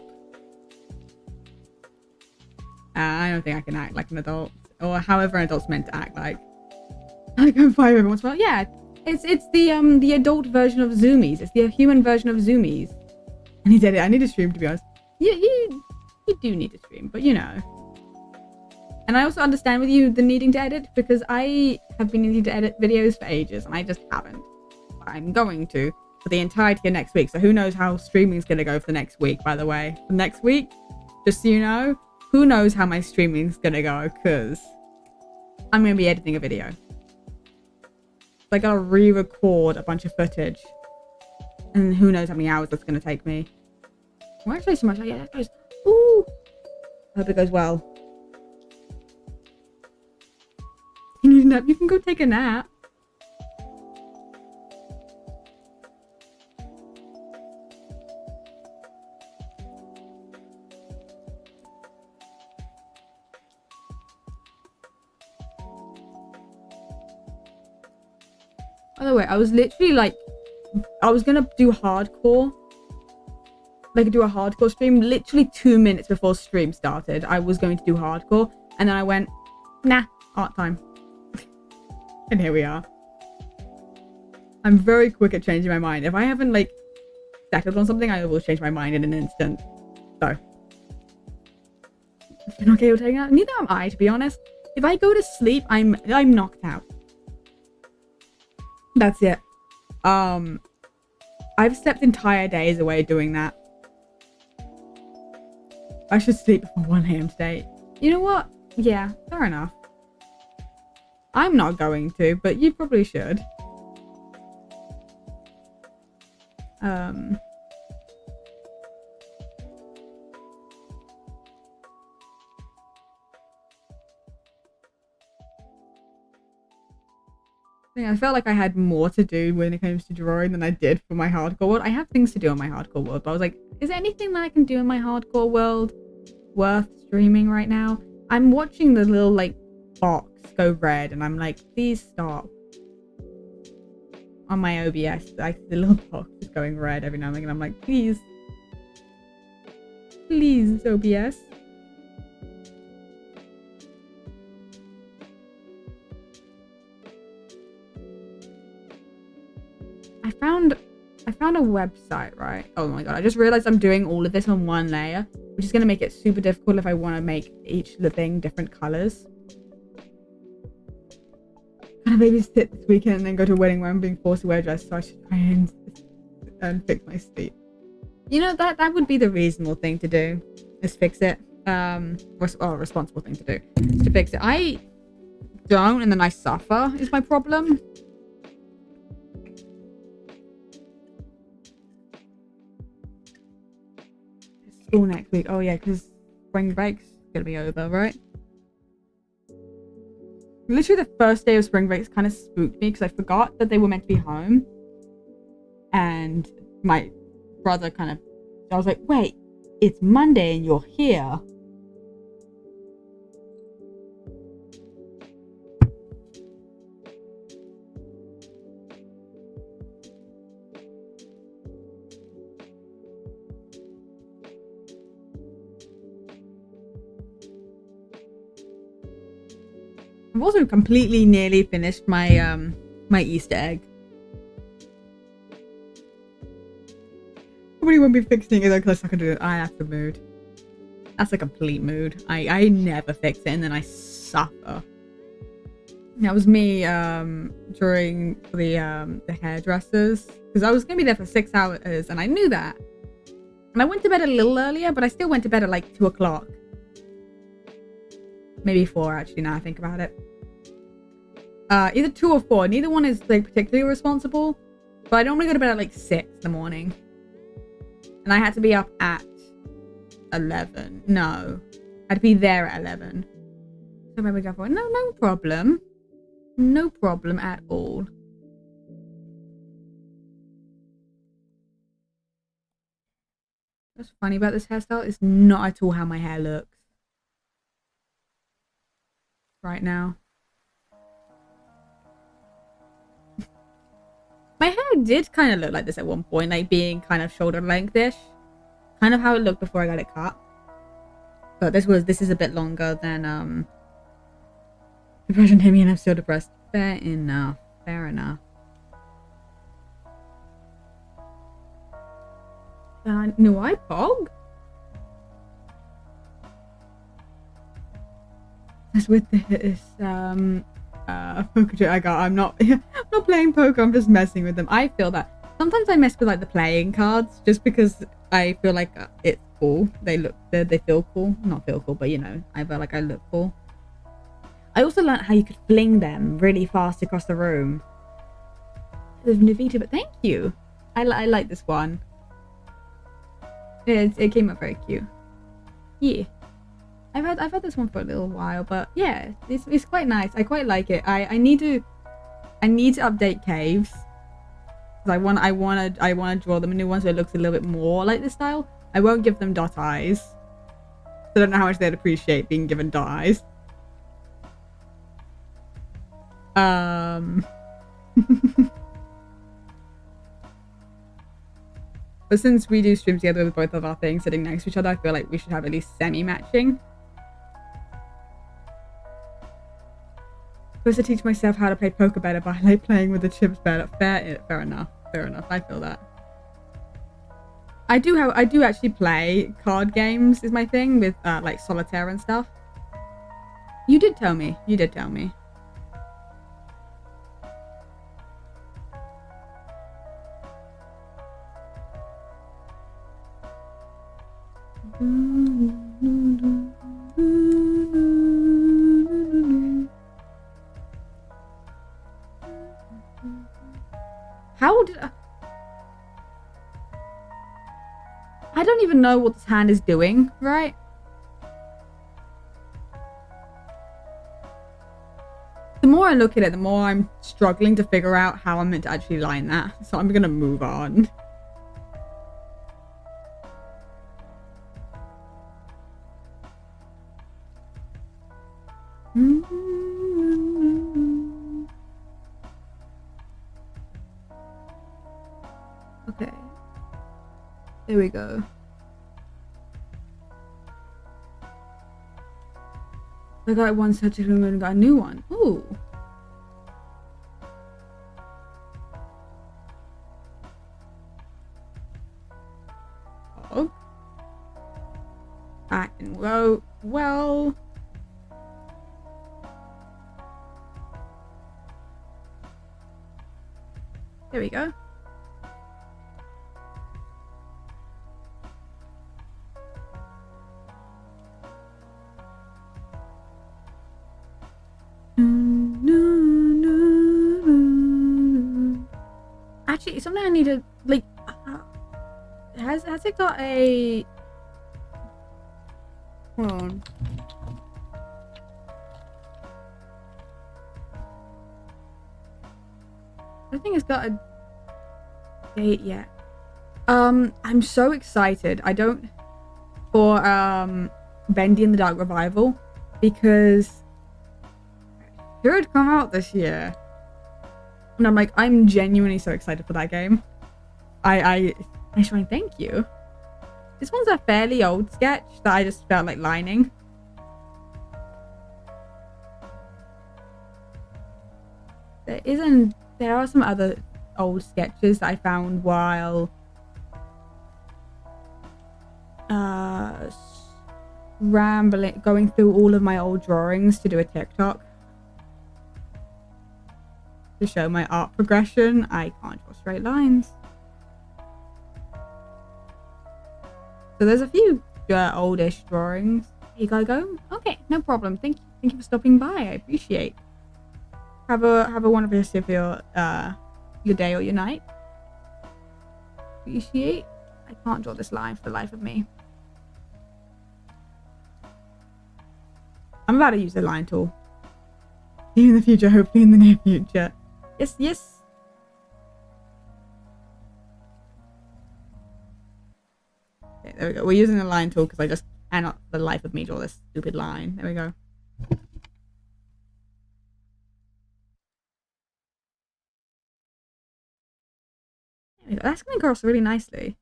[SPEAKER 1] I don't think I can act like an adult, or however an adult's meant to act like. I go 5 every once in a while. Yeah, it's the adult version of Zoomies. It's the human version of Zoomies. I need to edit. I need to stream, to be honest. You do need to stream, but you know. And I also understand with you the needing to edit, because I have been needing to edit videos for ages and I just haven't. But I'm going to for the entirety of next week. So who knows how streaming's gonna go for the next week, by the way. For next week, just so you know, who knows how my streaming's gonna go, because I'm gonna be editing a video. I gotta re-record a bunch of footage. And who knows how many hours that's gonna take me. Well, actually so much. Yeah, that goes. Ooh. I hope it goes well. You need a nap? You can go take a nap. By the way, I was literally like, I was gonna do hardcore. Like do a hardcore stream literally 2 minutes before stream started. I was going to do hardcore, and then I went, nah, art time. And here we are. I'm very quick at changing my mind. If I haven't like settled on something, I will change my mind in an instant. So you're not okay with taking out? Neither am I, to be honest. If I go to sleep, I'm knocked out. That's it. I've slept entire days away doing that. I should sleep before 1 AM today. You know what? Yeah, fair enough. I'm not going to, but you probably should. I felt like I had more to do when it comes to drawing than I did for my hardcore world. I have things to do on my hardcore world, but I was like, is there anything that I can do in my hardcore world worth streaming right now? I'm watching the little like box go red and I'm like, please stop. On my OBS, like the little box is going red every now and then, and I'm like, please OBS. I found a website, right? Oh my god, I just realized I'm doing all of this on one layer, which is going to make it super difficult if I want to make each of the thing different colors. I'm gonna babysit this weekend and then go to a wedding where I'm being forced to wear a dress, so I should try and fix my sleep. You know, that would be the reasonable thing to do, is fix it. Responsible thing to do is to fix it. I don't, and then I suffer is my problem. School next week. Oh yeah, because spring break's gonna be over, right? Literally the first day of spring break kind of spooked me because I forgot that they were meant to be home. And my brother I was like, wait, it's Monday and you're here. I've also completely nearly finished my my Easter egg. Probably won't be fixing it though because I suck at it. That's the mood. That's a complete mood. I never fix it and then I suffer. That was me during the hairdressers, because I was gonna be there for 6 hours and I knew that. And I went to bed a little earlier, but I still went to bed at like 2 o'clock. Maybe 4 actually, now I think about it. Either 2 or 4. Neither one is like particularly responsible. But I normally go to bed at like 6 in the morning. And I had to be up at 11. No. I had to be there at 11. So maybe go for no problem. No problem at all. What's funny about this hairstyle is not at all how my hair looks right now. My hair did kind of look like this at one point, like being kind of shoulder length-ish. Kind of how it looked before I got it cut. But this is a bit longer than depression hit me and I'm still depressed. Fair enough. Fair enough. No, I pog. That's with this poker I got. I'm not playing poker, I'm just messing with them. I feel that sometimes I mess with like the playing cards just because I feel like it's cool. They feel cool. Not feel cool, but you know, I feel like I look cool. I also learned how you could fling them really fast across the room with Navita, but thank you. I like this one. It came up very cute. Yeah. I've had this one for a little while, but yeah, it's quite nice. I quite like it. I need to update caves. Cause I wanna draw them a new one so it looks a little bit more like this style. I won't give them dot eyes. I don't know how much they'd appreciate being given dot eyes. But since we do streams together with both of our things sitting next to each other, I feel like we should have at least semi-matching. Supposed to teach myself how to play poker better, but I like playing with the chips better. Fair enough. Fair enough. I feel that. I do actually play card games is my thing with like solitaire and stuff. You did tell me. You did tell me. How did I don't even know what this hand is doing, right? The more I look at it, the more I'm struggling to figure out how I'm meant to actually line that. So I'm gonna move on. Okay. There we go. I got one such a room and got a new one. Ooh. Oh. I can go well. There we go. Actually, something I need to like. Has it got a? Hold on. I don't think it's got a date yet. I'm so excited. I don't for Bendy and the Dark Revival because it should come out this year. And I'm like, I'm genuinely so excited for that game. I Shrine, thank you. This one's a fairly old sketch that I just felt like lining. There are some other old sketches that I found while rambling, going through all of my old drawings to do a TikTok. To show my art progression. I can't draw straight lines. So there's a few oldish drawings. You gotta go? Okay, no problem. Thank you for stopping by. I appreciate. Have a wonderful rest of your day or your night. Appreciate. I can't draw this line for the life of me. I'm about to use the line tool. See you in the future, hopefully in the near future. Yes, yes. Okay, there we go. We're using the line tool because I just cannot for the life of me draw this stupid line. There we go. There we go. That's coming across really nicely.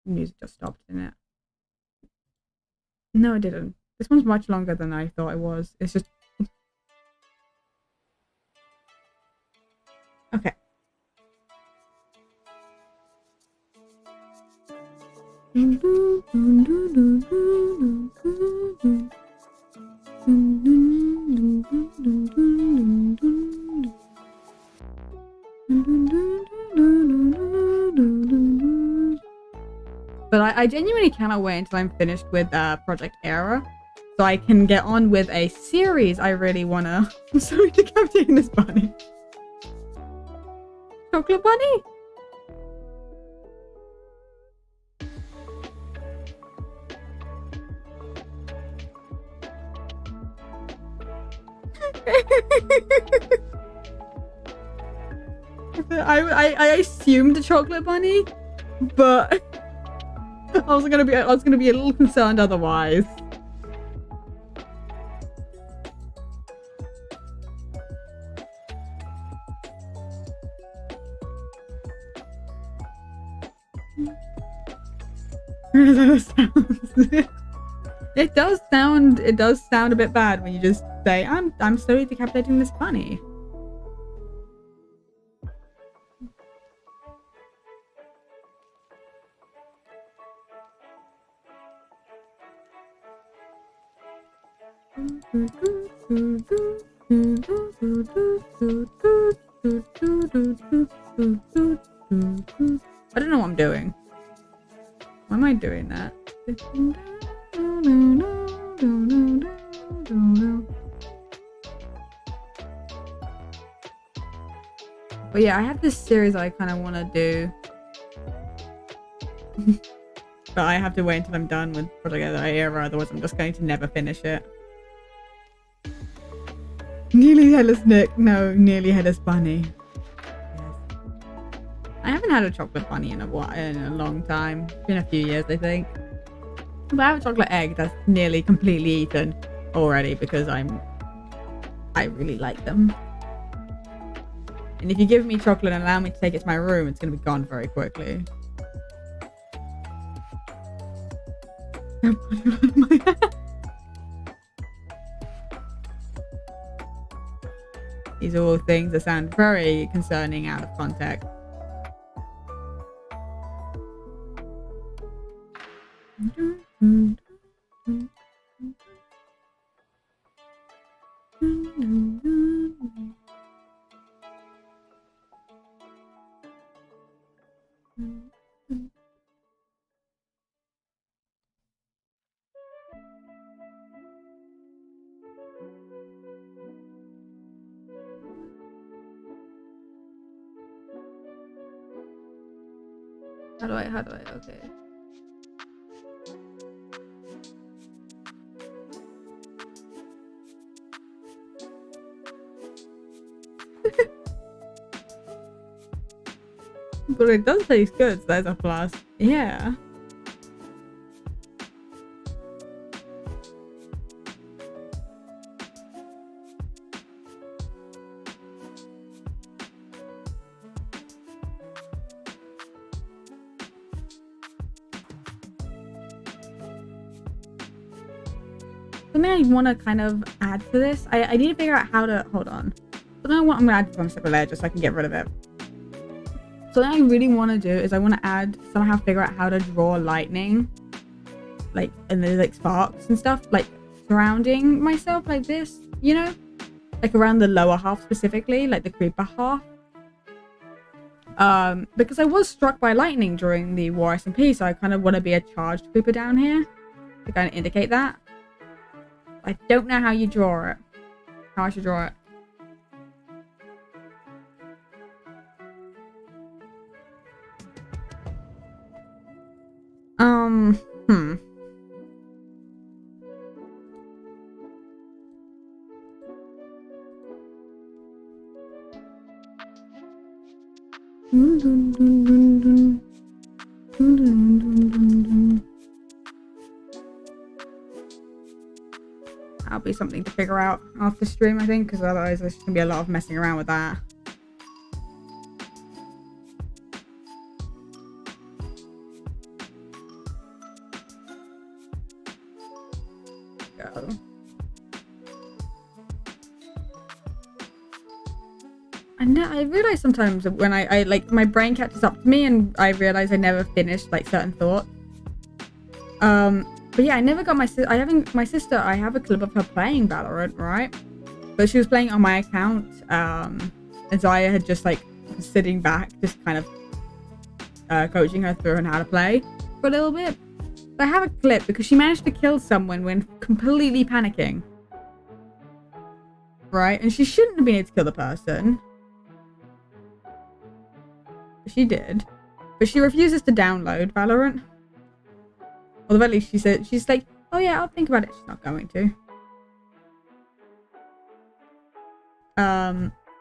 [SPEAKER 1] The music just stopped, didn't it? No, it didn't. This one's much longer than I thought it was. It's just... Okay. But I genuinely cannot wait until I'm finished with Project Era, so I can get on with a series I really wanna. I'm sorry to captain this bunny. Chocolate bunny? I assumed the chocolate bunny, but I was gonna be a little concerned otherwise. It does sound a bit bad when you just say, I'm slowly decapitating this bunny. I don't know what I'm doing. Why am I doing that? But yeah, I have this series I kind of want to do. But I have to wait until I'm done with Project Era, otherwise I'm just going to never finish it. Nearly headless Nick. No, nearly headless bunny. Yes. I haven't had a chocolate bunny in a long time. It's been a few years, I think. But I have a chocolate egg that's nearly completely eaten already because I really like them. And if you give me chocolate and allow me to take it to my room, it's going to be gone very quickly. These are all things that sound very concerning out of context. How do I, okay. But it does taste good, so that's a plus. Yeah. Something I want to kind of add to this. I need to figure out how to hold on. Something I'm gonna add to one separate layer just so I can get rid of it. Something I really want to do is I want to somehow figure out how to draw lightning, like, and there's like sparks and stuff, like surrounding myself like this, you know, like around the lower half specifically, like the creeper half. Because I was struck by lightning during the War SMP, so I kind of want to be a charged creeper down here to kind of indicate that. I don't know how you draw it. How I should draw it. That'll be something to figure out after stream, I think, because otherwise there's gonna be a lot of messing around with that. And I realize sometimes when I like my brain catches up to me and I realize I never finished like certain thoughts. But yeah, I never got my sister. I have a clip of her playing Valorant, right? But she was playing on my account, and so I had just like sitting back, just kind of coaching her through on how to play for a little bit. But I have a clip because she managed to kill someone when completely panicking, right? And she shouldn't have been able to kill the person. She did, but she refuses to download Valorant. Although at least she said, she's like, oh yeah, I'll think about it. She's not going to.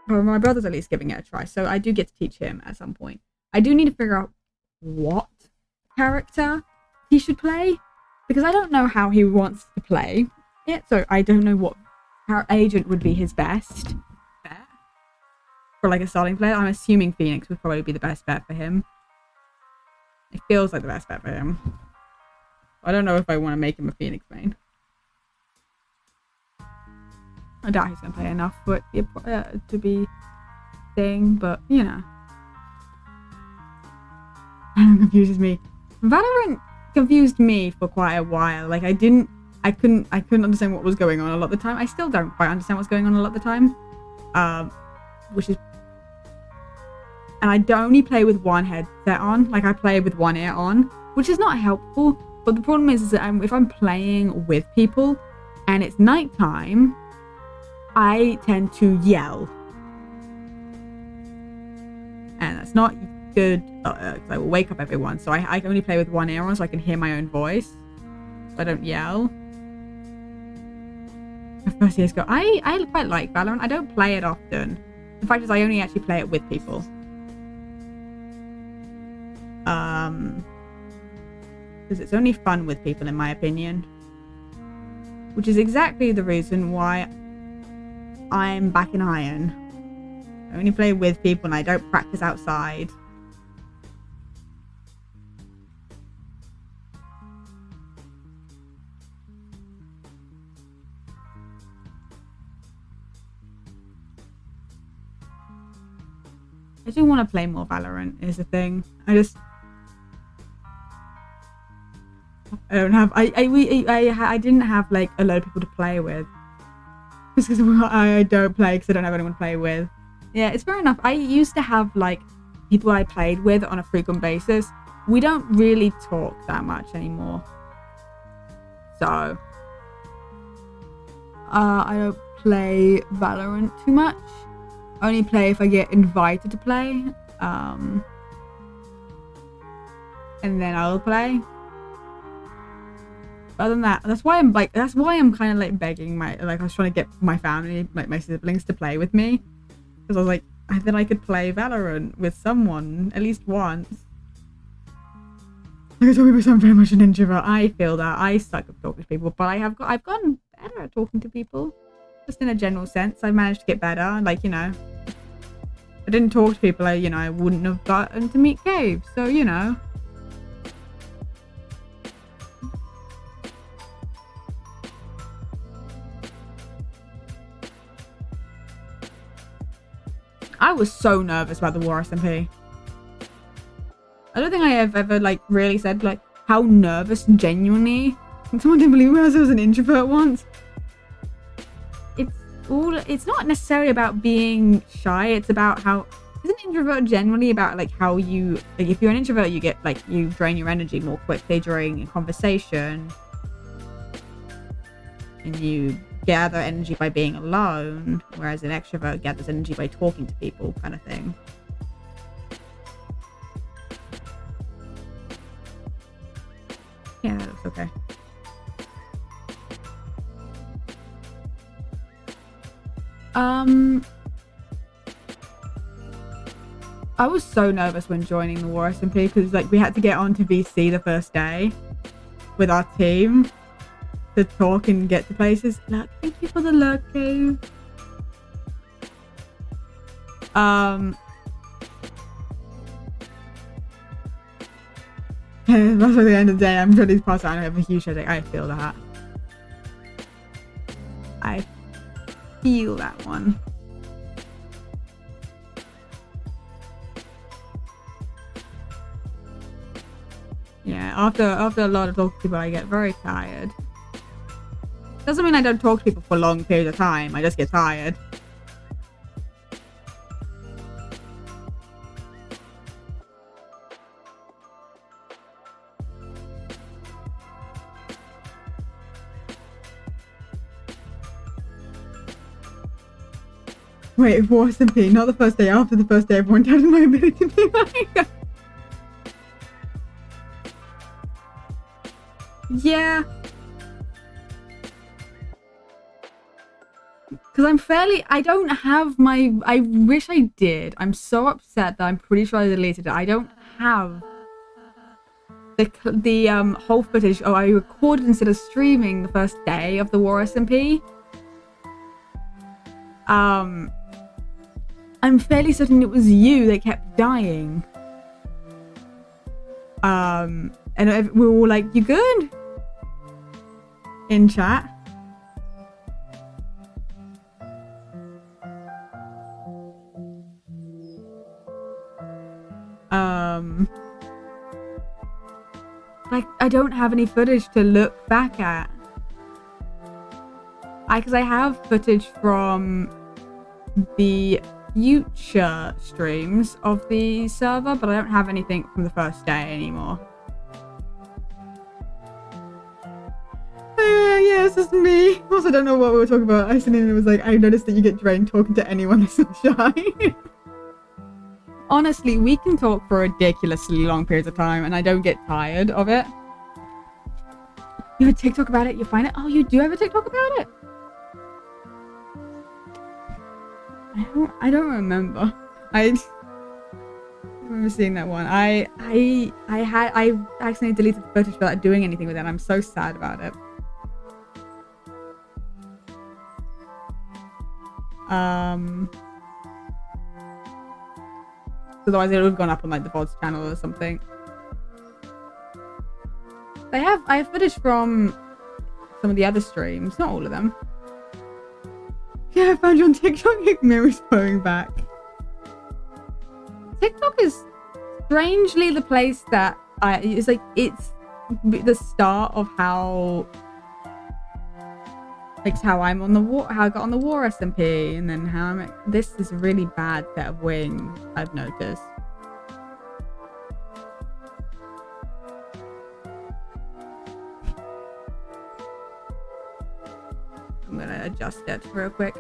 [SPEAKER 1] But my brother's at least giving it a try, so I do get to teach him at some point. I do need to figure out what character he should play, because I don't know how he wants to play it, so I don't know what agent would be his best bet for like a starting player. I'm assuming Phoenix would probably be the best bet for him. It feels like the best bet for him. I don't know if I want to make him a Phoenix main. I doubt he's going to play enough for it to be thing, but you know. Valorant confuses me. Valorant confused me for quite a while. Like I couldn't understand what was going on a lot of the time. I still don't quite understand what's going on a lot of the time. Which is, and I don't only play with one headset on. Like I play with one ear on, which is not helpful. But the problem is that if I'm playing with people and it's nighttime, I tend to yell. And that's not good, because I will wake up everyone. So I can only play with one ear on so I can hear my own voice. So I don't yell. First years ago, I quite like Valorant. I don't play it often. The fact is I only actually play it with people. Because it's only fun with people in my opinion. Which is exactly the reason why I'm back in Iron. I only play with people and I don't practice outside. I do want to play more Valorant is the thing. I don't have I didn't have like a load of people to play with. Just because I don't play because I don't have anyone to play with. Yeah, it's fair enough. I used to have like people I played with on a frequent basis. We don't really talk that much anymore. So I don't play Valorant too much. I only play if I get invited to play. And then I'll play. Other than that, that's why I'm kind of like begging I was trying to get my family, like my siblings, to play with me, because I was like, then I could play Valorant with someone at least once. Like I told people, I'm very much an introvert. I feel that I suck at talking to people, but I've gotten better at talking to people, just in a general sense. I've managed to get better. Like, you know, I didn't talk to people. I wouldn't have gotten to meet Gabe. So you know. I was so nervous about the War SMP. I don't think I have ever like really said like how nervous genuinely. Someone didn't believe me as I was an introvert once. It's not necessarily about being shy. It's about how is an introvert generally about like how you like if you're an introvert you get like you drain your energy more quickly during a conversation, and you gather energy by being alone, whereas an extrovert gathers energy by talking to people, kind of thing. Yeah, that looks okay. I was so nervous when joining the War SMP because like we had to get on to VC the first day with our team to talk and get to places. Look, thank you for the lurk cave. That's at the end of the day. I'm sure these parts I have a huge headache. I feel that. I feel that one. Yeah, after a lot of talking to people, I get very tired. Doesn't mean I don't talk to people for long periods of time. I just get tired. Wait, War SMP, not the first day. After the first day, everyone doubted my ability to do that. Yeah. Because I don't have my, I wish I did. I'm so upset that I'm pretty sure I deleted it. I don't have the whole footage. Oh, I recorded instead of streaming the first day of the War SMP. I'm fairly certain it was you that kept dying. And we were all like, you good? In chat. Like, I don't have any footage to look back at. Because I have footage from the future streams of the server, but I don't have anything from the first day anymore. Yeah, it's just me. Also, don't know what we were talking about. I suddenly was like, I noticed that you get drained talking to anyone that's not shy. Honestly, we can talk for ridiculously long periods of time and I don't get tired of it. You have a TikTok about it? You find it? Oh, you do have a TikTok about it? I don't remember. I remember seeing that one. I accidentally deleted the footage without doing anything with it and I'm so sad about it. Otherwise it would have gone up on like the VODs channel or something. I have footage from some of the other streams, not all of them. Yeah, I found you on TikTok. Mirror's going back. TikTok is strangely the place that it's like, it's the start of how I'm on the war, how I got on the War SMP, and then how I'm. This is a really bad set of wings, I've noticed. I'm gonna adjust it real quick.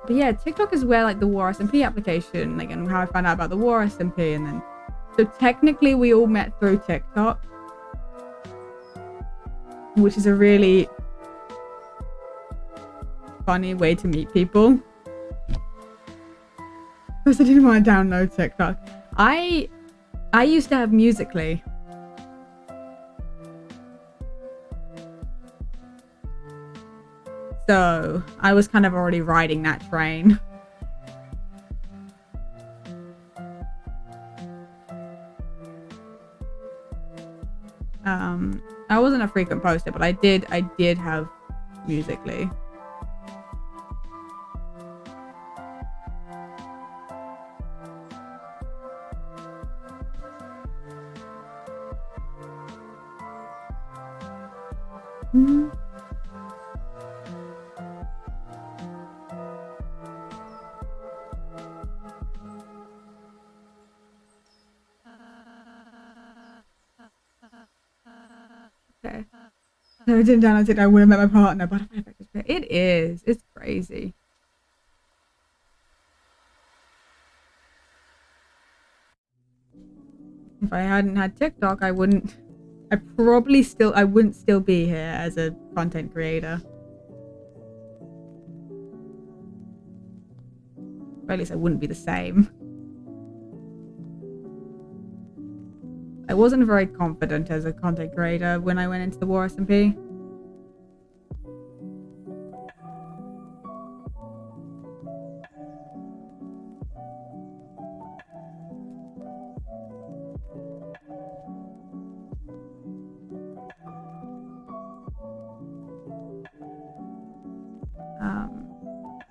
[SPEAKER 1] But yeah, TikTok is where like the War SMP application, like, and how I found out about the War SMP, and then so technically we all met through TikTok, which is a really funny way to meet people. First, I didn't want to download TikTok. I used to have Musical.ly. So I was kind of already riding that train. I wasn't a frequent poster, but I did have Musical.ly. Okay. No, I didn't download it. I would have met my partner, but it is. It's crazy. If I hadn't had TikTok, I wouldn't still be here as a content creator. Or at least I wouldn't be the same. I wasn't very confident as a content creator when I went into the War SMP.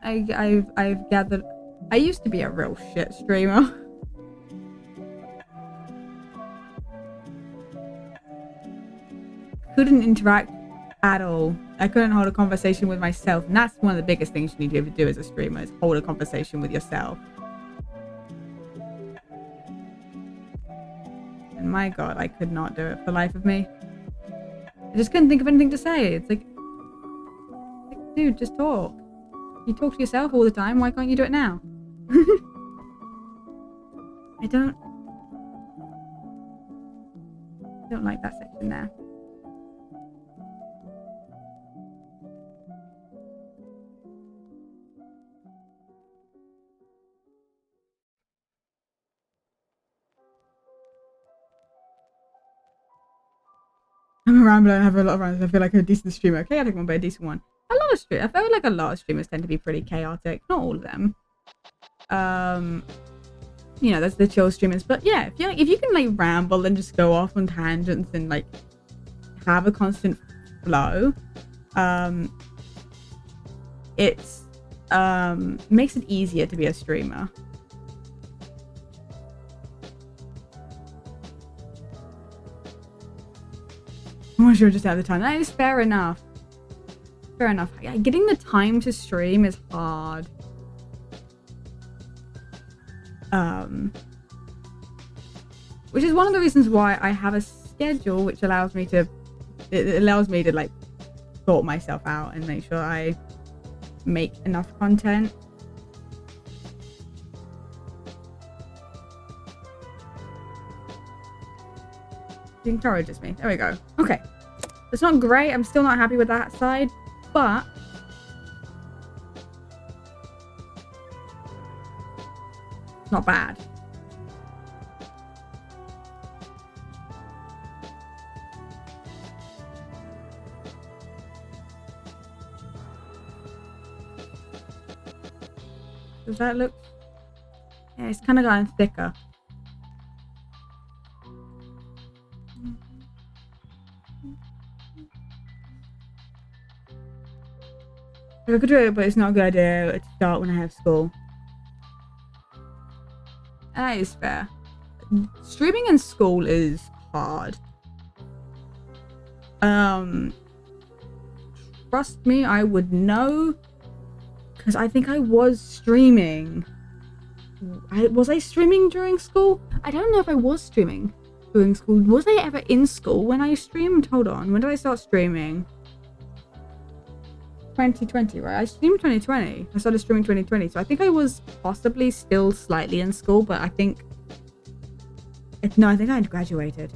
[SPEAKER 1] I've gathered. I used to be a real shit streamer. Couldn't interact at all. I couldn't hold a conversation with myself, and that's one of the biggest things you need to do as a streamer, is hold a conversation with yourself. And my god, I could not do it for the life of me. I just couldn't think of anything to say. It's like, dude, just talk. You talk to yourself all the time, why can't you do it now? I don't like that section there. I'm a rambler and I have a lot of rants. I feel like a decent streamer. Okay, I'll take one, but a decent one. I feel like a lot of streamers tend to be pretty chaotic. Not all of them. You know, that's the chill streamers. But yeah, if you can like ramble and just go off on tangents and like have a constant flow, it's makes it easier to be a streamer. I'm not sure just out of the time. That is fair enough. Fair enough. Yeah, getting the time to stream is hard. Which is one of the reasons why I have a schedule, which allows me to, like sort myself out and make sure I make enough content. It encourages me. There we go. Okay. It's not great. I'm still not happy with that side, but it's not bad. Does that look? Yeah, it's kind of gotten thicker. I could do it, but it's not a good idea to start when I have school. That is fair. Streaming in school is hard. Trust me, I would know, because I think I was streaming. Was I streaming during school? I don't know if I was streaming during school. Was I ever in school when I streamed? Hold on, when did I start streaming? 2020, right? I streamed 2020. I started streaming 2020, so I think I was possibly still slightly in school, but I think no, I think I had graduated.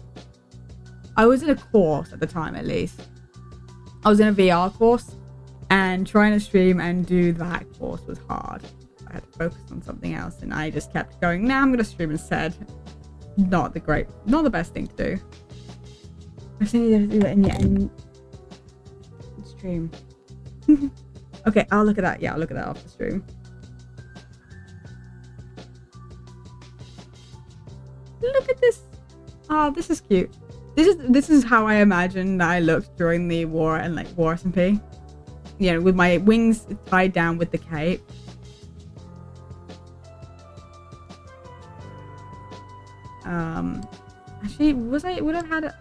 [SPEAKER 1] I was in a course at the time, at least. I was in a VR course, and trying to stream and do that course was hard. I had to focus on something else, and I just kept going, nah, I'm gonna stream instead. Not the best thing to do. I still need to do it in the end. Stream. Okay, I'll look at that. Yeah, I'll look at that after stream. Look at this. Oh, this is cute. This is how I imagined that I looked during the war and like War SMP. You know, with my wings tied down with the cape. Actually, would I have had a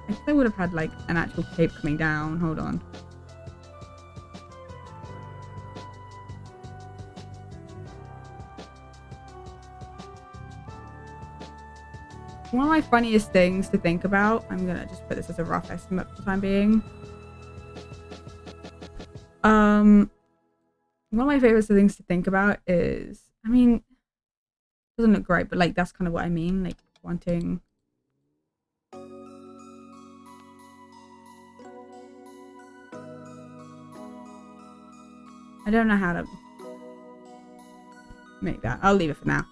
[SPEAKER 1] I think I would have had like an actual cape coming down. Hold on. One of my funniest things to think about, I'm gonna just put this as a rough estimate for the time being. One of my favorite things to think about is, I mean, it doesn't look great, but like that's kind of what I mean, like wanting. I don't know how to make that. I'll leave it for now.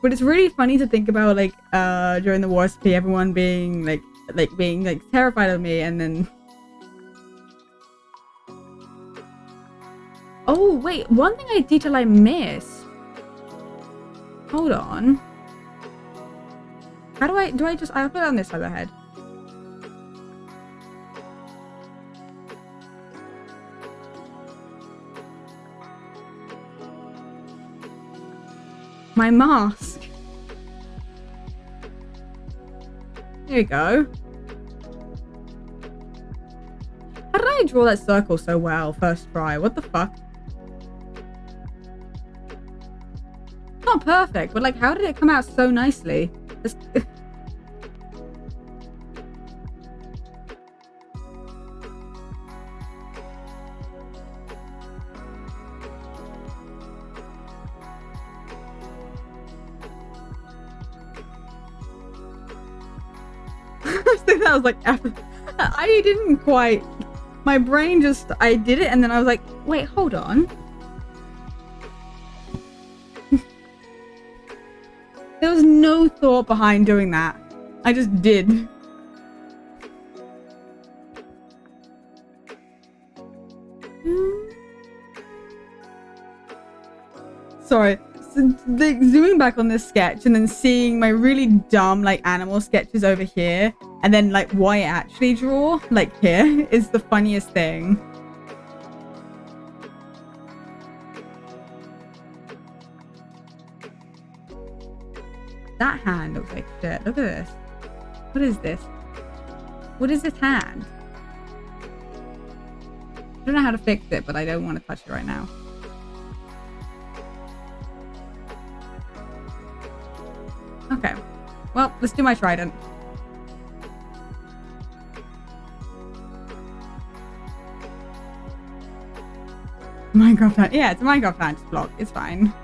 [SPEAKER 1] But it's really funny to think about, like, during the war SP, everyone being being terrified of me, and then. Oh wait, one thing detail I missed. Hold on. How do I put it on this side of the head? My mask. There you go. How did I draw that circle so well first try? What the fuck? Not perfect, but like, how did it come out so nicely? Just I think that was like, I didn't quite, my brain just, I did it and then I was like, wait, hold on. There was no thought behind doing that. I just did. Sorry. So, zooming back on this sketch and then seeing my really dumb like animal sketches over here and then like what I actually draw like here is the funniest thing. That hand looks like shit. Look at this. What is this? What is this hand? I don't know how to fix it, but I don't want to touch it right now. Okay. Well, let's do my trident. Minecraft hand. Yeah, it's a Minecraft hand block. It's fine.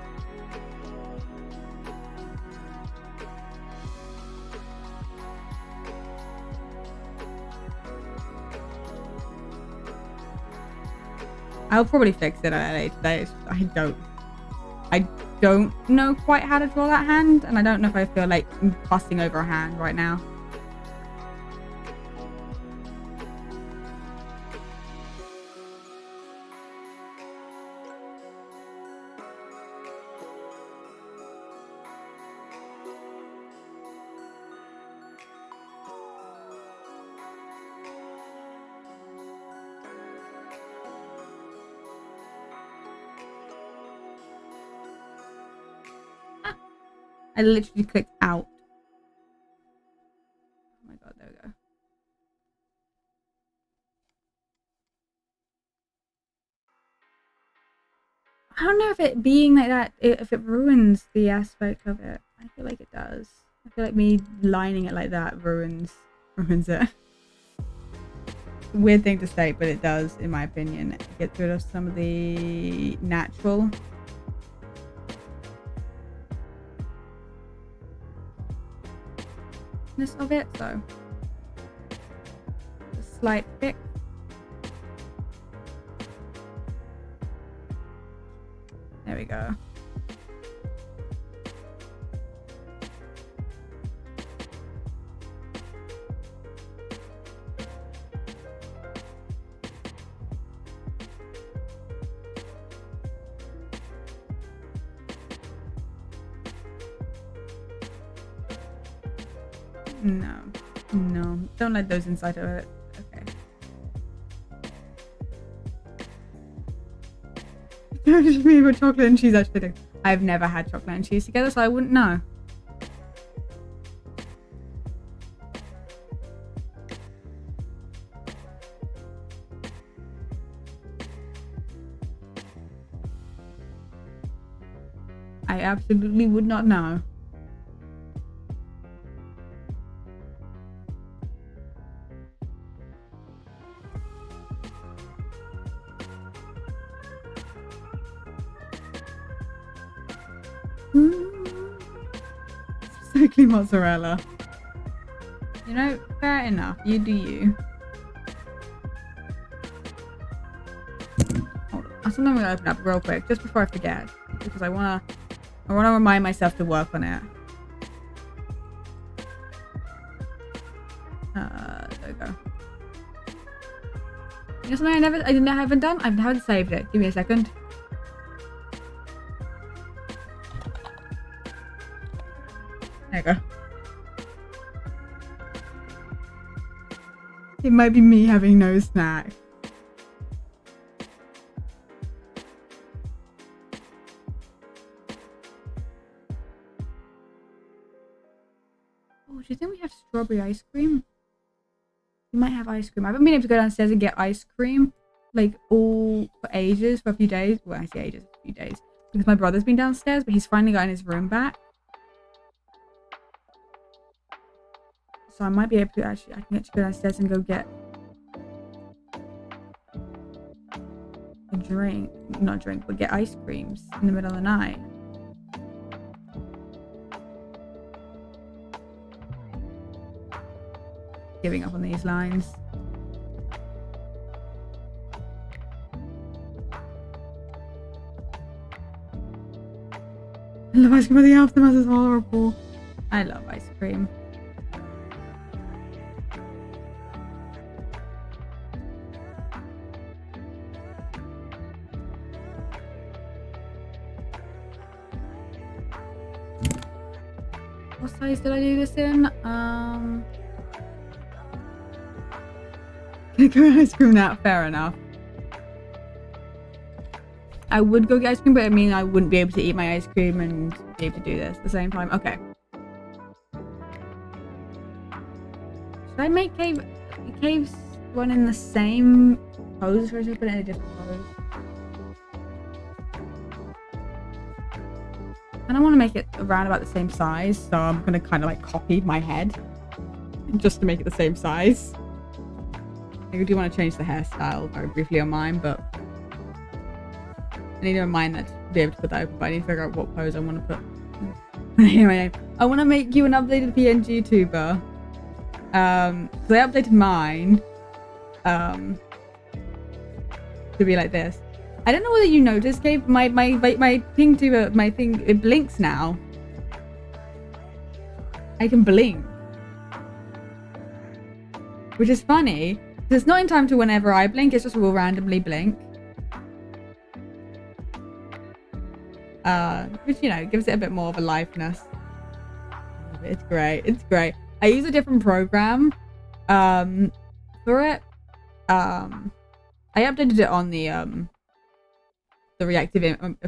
[SPEAKER 1] I'll probably fix it at a later date. I don't know quite how to draw that hand, and I don't know if I feel like fussing over a hand right now. I literally clicked out. Oh my god, there we go. I don't know if it being like that, if it ruins the aspect of it. I feel like it does. I feel like me lining it like that ruins it. Weird thing to say, but it does, in my opinion. It gets rid of some of the natural of it, so a slight fix. There we go. No, don't let those inside of it. Okay. Just me with chocolate and cheese actually. I've never had chocolate and cheese together, so I wouldn't know. I absolutely would not know. Specifically mozzarella. You know, fair enough. You do you. Hold on. Something I'm gonna open up real quick, just before I forget, because I wanna remind myself to work on it. There we go. You know something I haven't done? I haven't saved it. Give me a second. There you go. It might be me having no snack. have strawberry ice cream? You might have ice cream. I haven't been able to go downstairs and get ice cream like all for ages, for a few days. Well, I say ages, a few days. Because my brother's been downstairs, but he's finally gotten his room back. So I might be able to I can actually go downstairs and go get a drink. Not drink, but get ice creams in the middle of the night. Giving up on these lines. I love ice cream, but the aftermath is horrible. I love ice cream. What size did I do this in? Can I go get ice cream now? Fair enough. I would go get ice cream, but I mean I wouldn't be able to eat my ice cream and be able to do this at the same time. Okay. Should I make caves one in the same pose, or should I put it in a different pose? And I want to make it around about the same size, so I'm gonna kind of like copy my head just to make it the same size. I do want to change the hairstyle very briefly on mine, but I need to mind that to be able to put that open, but I need to figure out what pose I want to put. Anyway, I want to make you an updated PNG tuber. So I updated mine to be like this. I don't know whether you noticed, Gabe, my ping tuber, my thing, it blinks now. I can blink. Which is funny. It's not in time to whenever I blink, it's just will randomly blink. Which, you know, gives it a bit more of a liveness. It's great. It's great. I use a different program for it. I updated it on the reactive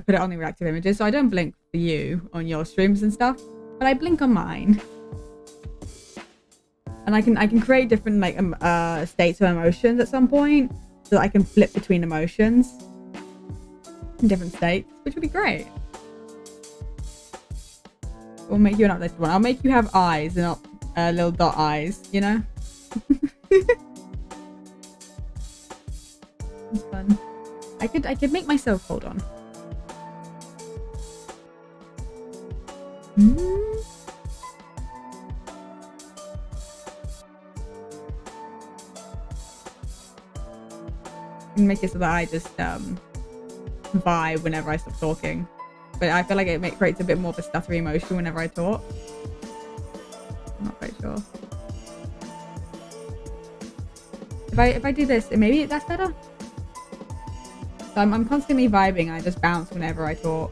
[SPEAKER 1] put it on the reactive images, so I don't blink for you on your streams and stuff, but I blink on mine. And I can create different like states of emotions at some point, so that I can flip between emotions in different states, which would be great. We'll make you an updated one. I'll make you have eyes and not little dot eyes, you know? It's fun. I could make myself, hold on. Make it so that I just vibe whenever I stop talking, but I feel like it creates a bit more of a stuttery emotion whenever I talk. I'm not quite sure. If I do this, maybe that's better. So I'm constantly vibing. I just bounce whenever I talk.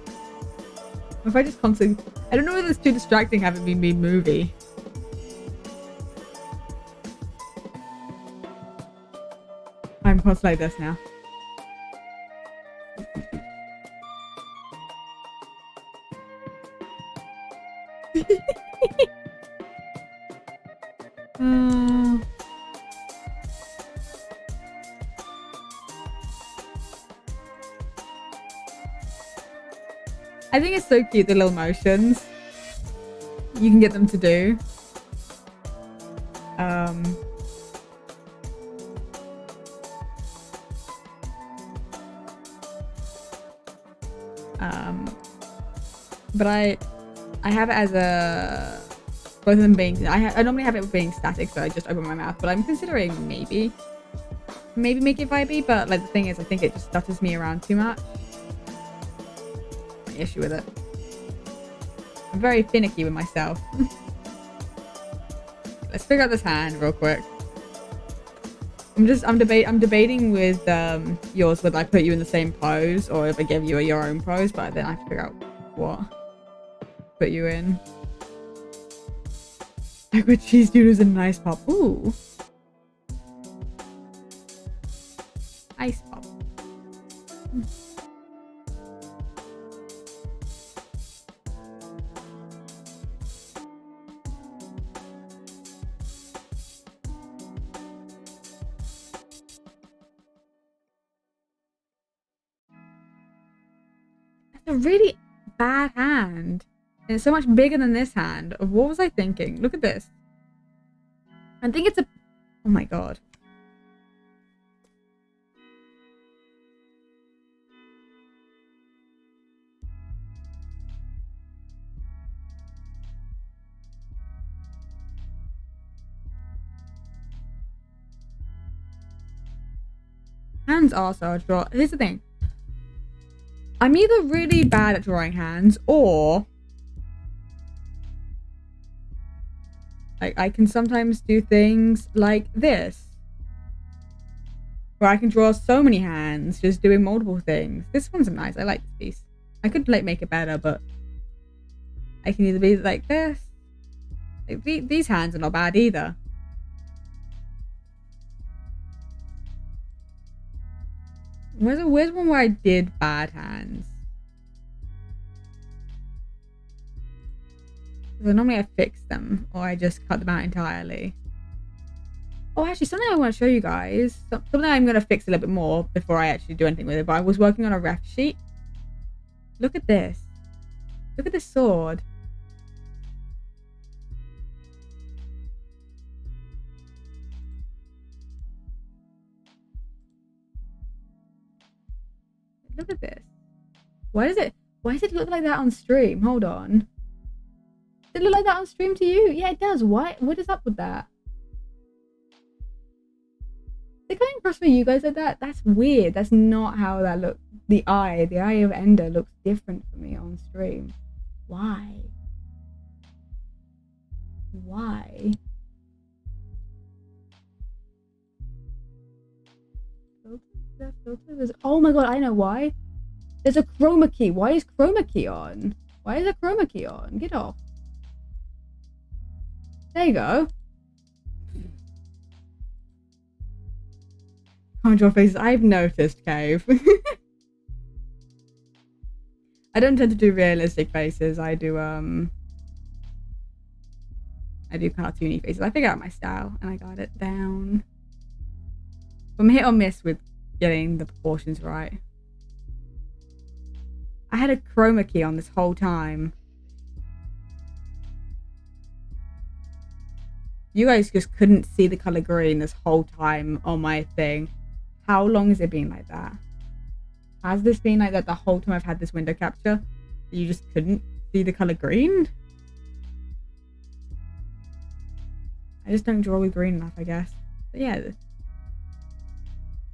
[SPEAKER 1] If I just constantly, I don't know whether it's too distracting having me movie. I'm constantly like this now. I think it's so cute, the little motions you can get them to do. But I have it as a, both of them being, I normally have it being static, so I just open my mouth, but I'm considering maybe make it vibey, but like the thing is, I think it just stutters me around too much. My issue with it. I'm very finicky with myself. Let's figure out this hand real quick. I'm debating with yours whether I put you in the same pose or if I give you your own pose, but then I have to figure out what put you in. Liquid cheese doodles and an ice pop. Ooh. Ice pop. a really bad hand. And it's so much bigger than this hand. What was I thinking? Look at this. I think it's a... Oh my god. Hands are so hard to draw. Here's the thing. I'm either really bad at drawing hands or like I can sometimes do things like this where I can draw so many hands just doing multiple things. This one's nice. I like this piece. I could like make it better, but I can either be like this. Like, these hands are not bad either. Where's one where I did bad hands? Because normally I fix them or I just cut them out entirely. Oh, actually, something I want to show you guys. Something I'm going to fix a little bit more before I actually do anything with it. But I was working on a ref sheet. Look at this. Look at this sword. Look at this. Why does it look like that on stream? Hold on. Does it look like that on stream to you? Yeah, it does. What is up with that? Is it coming across for you guys like that? That's weird. That's not how that looks. The eye of Ender looks different for me on stream. Why? Why? Oh my god, I know why. There's a chroma key. Why is chroma key on? Why is a chroma key on? Get off. There you go. Can't draw faces. I've noticed, Cave. I don't tend to do realistic faces. I do cartoony faces. I figured out my style and I got it down. I'm hit or miss with getting the proportions right. I had a chroma key on this whole time. You guys just couldn't see the color green this whole time on my thing. How long has it been like that? Has this been like that the whole time I've had this window capture? You just couldn't see the color green? I just don't draw with green enough, I guess. But yeah.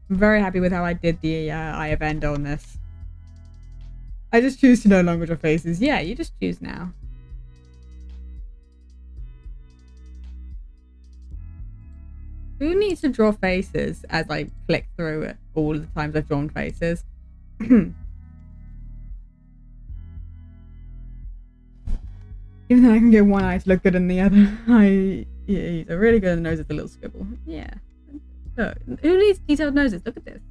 [SPEAKER 1] I'm very happy with how I did the Eye of Ender on this. I just choose to no longer draw faces. Yeah, you just choose now. Who needs to draw faces as I click through it all the times I've drawn faces? Even though I can get one eye to look good in the other eye. Yeah, he's a really good nose with a little scribble. Yeah. Look, who needs detailed noses? Look at this.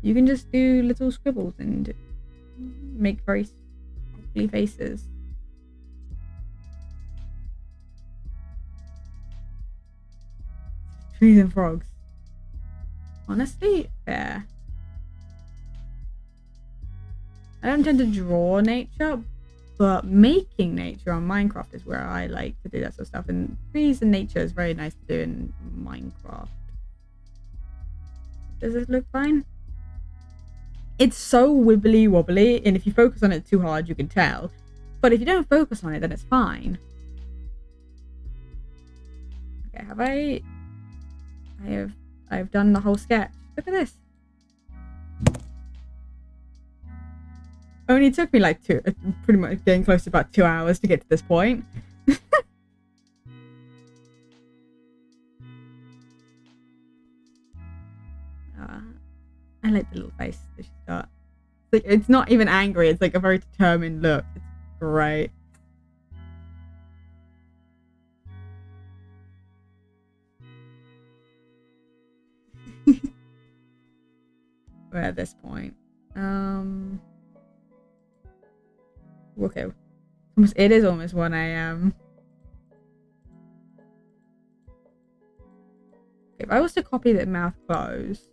[SPEAKER 1] You can just do little scribbles and make very ugly faces. Trees and frogs. Honestly, fair. I don't tend to draw nature, but making nature on Minecraft is where I like to do that sort of stuff. And trees and nature is very nice to do in Minecraft. Does this look fine? It's so wibbly wobbly, and if you focus on it too hard, you can tell. But if you don't focus on it, then it's fine. Okay, have I've done the whole sketch. Look at this. Only took me like pretty much getting close to about 2 hours to get to this point. I like the little face that she's got. It's not even angry, it's like a very determined look. It's great. We're at this point. Okay. It is almost 1 AM. If I was to copy the mouth closed,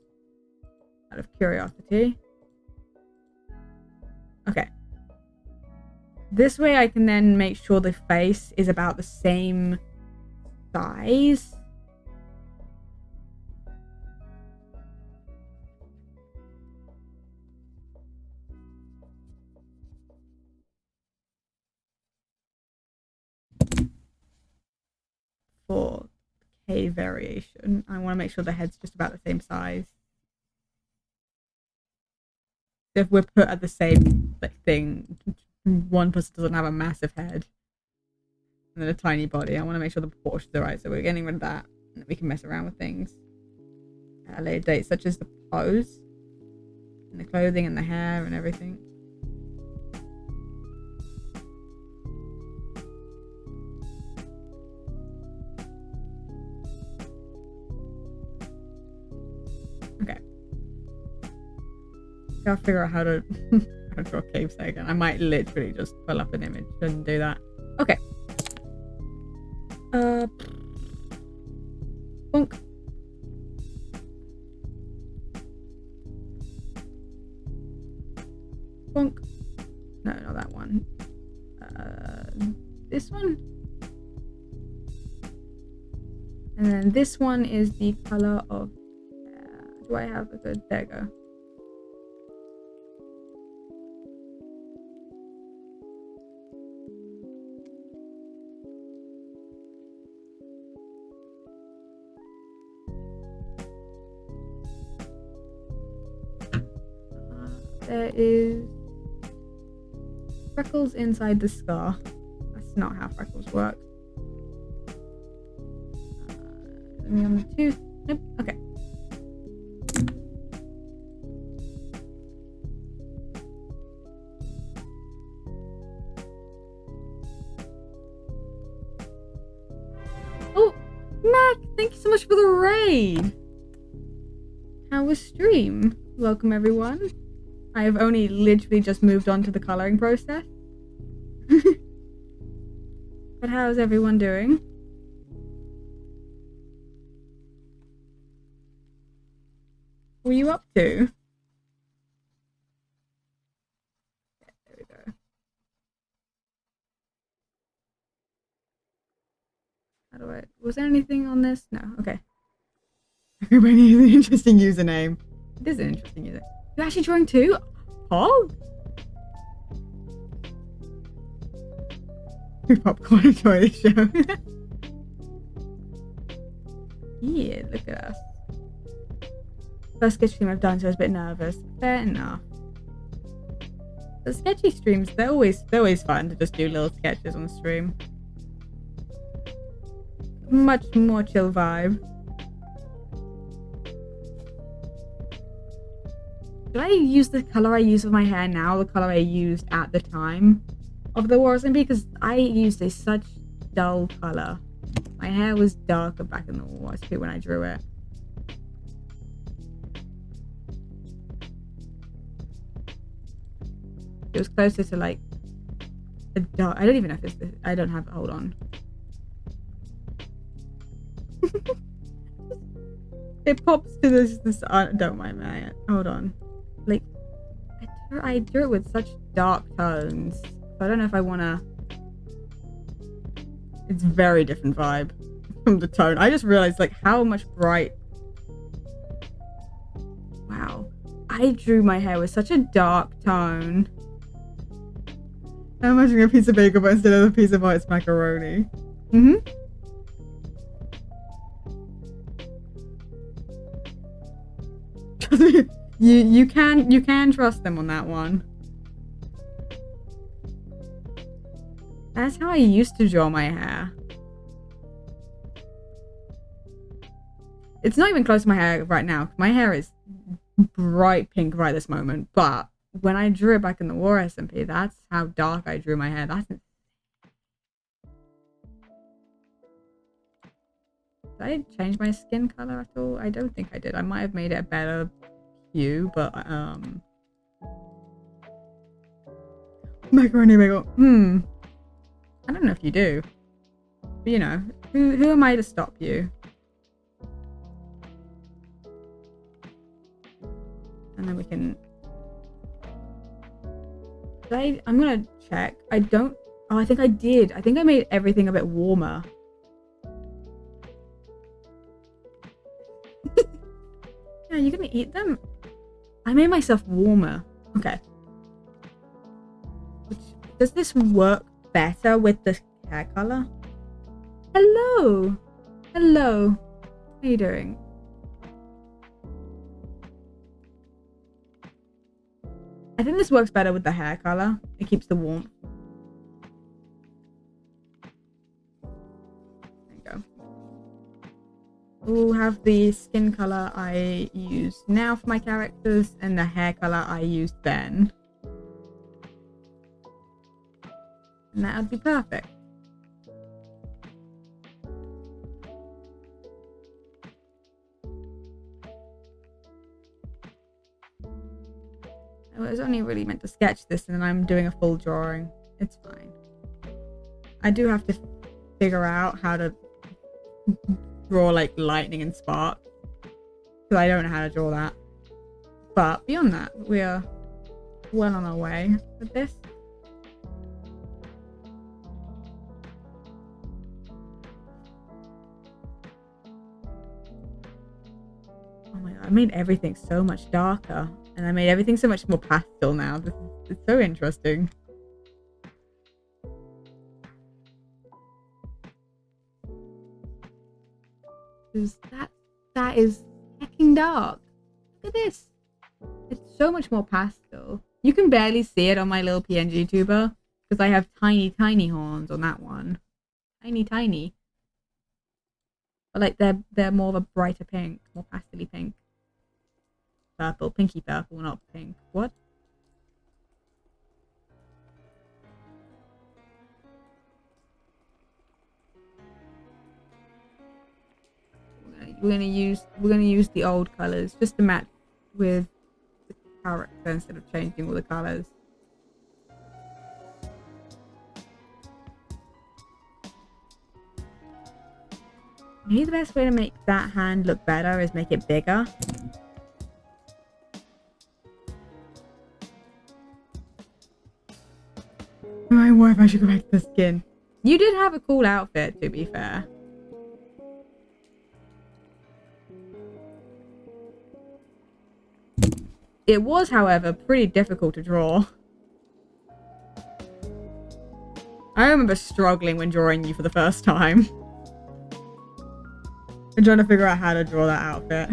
[SPEAKER 1] out of curiosity. Okay. This way I can then make sure the face is about the same size. For K variation, I want to make sure the head's just about the same size. If we're put at the same thing, one person doesn't have a massive head and then a tiny body. I want to make sure the proportions are right, so we're getting rid of that, and then we can mess around with things at a later date, such as the pose and the clothing and the hair and everything. Okay. I'll figure out how to draw a cave say again. I might literally just pull up an image and do that. Okay. Bonk. Bonk. No, not that one. This one. And then this one is the color of. Do I have a good? There we go. There is freckles inside the scar. That's not how freckles work. Let me on the tooth. Nope. Okay. Oh, Mac! Thank you so much for the raid. How was stream? Welcome everyone. I have only literally just moved on to the coloring process. But how's everyone doing? What were you up to? There we go. How do I... Was there anything on this? No. Okay. Everybody has an interesting username. It is an interesting username. You're actually drawing too? Paul? Popcorn enjoy the show. Yeah, look at us. First sketch stream I've done, so I was a bit nervous. Fair enough. The sketchy streams, they're always fun to just do little sketches on the stream. Much more chill vibe. Should I use the color I use with my hair now, the color I used at the time of the War SMP? Because I used a such dull color. My hair was darker back in the War SMP when I drew it. It was closer to like a dark. I don't even know if it's this. I don't have. Hold on. It pops to this. Don't mind me. Hold on. Like, I drew it with such dark tones. So I don't know if I want to... It's very different vibe from the tone. I just realized, like, how much bright... Wow. I drew my hair with such a dark tone. I'm imagining a piece of bagel, but instead of a piece of white, it's macaroni. Mm-hmm. You can trust them on that one. That's how I used to draw my hair. It's not even close to my hair right now. My hair is bright pink right this moment, but when I drew it back in the War SMP, that's how dark I drew my hair. Did I change my skin color at all? I don't think I did. I might have made it a better hue, but macaroni bagel. I don't know if you do. But you know, who am I to stop you? can... I'm gonna check. I don't... Oh, I think I did. I think I made everything a bit warmer. Yeah, you're gonna eat them? I made myself warmer. Okay. Does this work better with the hair color? Hello! Hello. How you doing? I think this works better with the hair color. It keeps the warmth. There you go. We'll have the skin color I use now for my characters and the hair color I used then. And that would be perfect. I was only really meant to sketch this and then I'm doing a full drawing. It's fine. I do have to figure out how to draw like lightning and spark. Because I don't know how to draw that. But beyond that, we are well on our way with this. Oh my god, I made everything so much darker. And I made everything so much more pastel now. It's so interesting. That is hecking dark. Look at this. It's so much more pastel. You can barely see it on my little PNG tuber because I have tiny, tiny horns on that one. Tiny, tiny. But like they're more of a brighter pink, more pastel-y pink. Purple, pinky purple, not pink. What? We're gonna use the old colors just to match with the character instead of changing all the colors. Maybe the best way to make that hand look better is make it bigger. My wife, I should go back to the skin. You did have a cool outfit, to be fair. It was, however, pretty difficult to draw. I remember struggling when drawing you for the first time. I'm trying to figure out how to draw that outfit.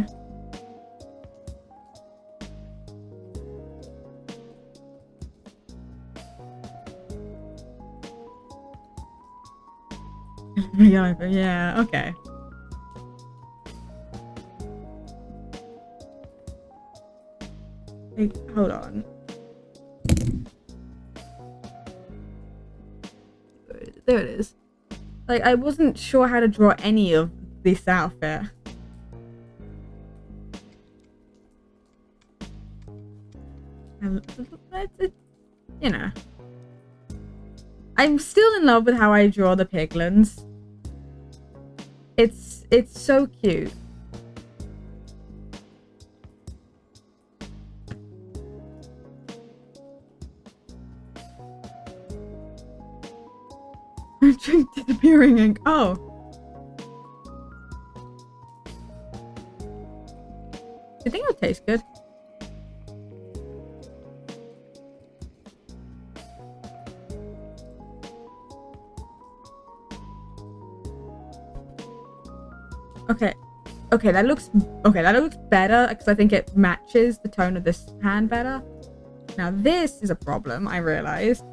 [SPEAKER 1] Yeah, okay. Hey, hold on. There it is. Like, I wasn't sure how to draw any of this outfit. You know. I'm still in love with how I draw the piglins. It's so cute. Drink disappearing ink. Oh. Do you think it'll taste good? Okay, that looks better because I think it matches the tone of this hand better. Now this is a problem, I realized.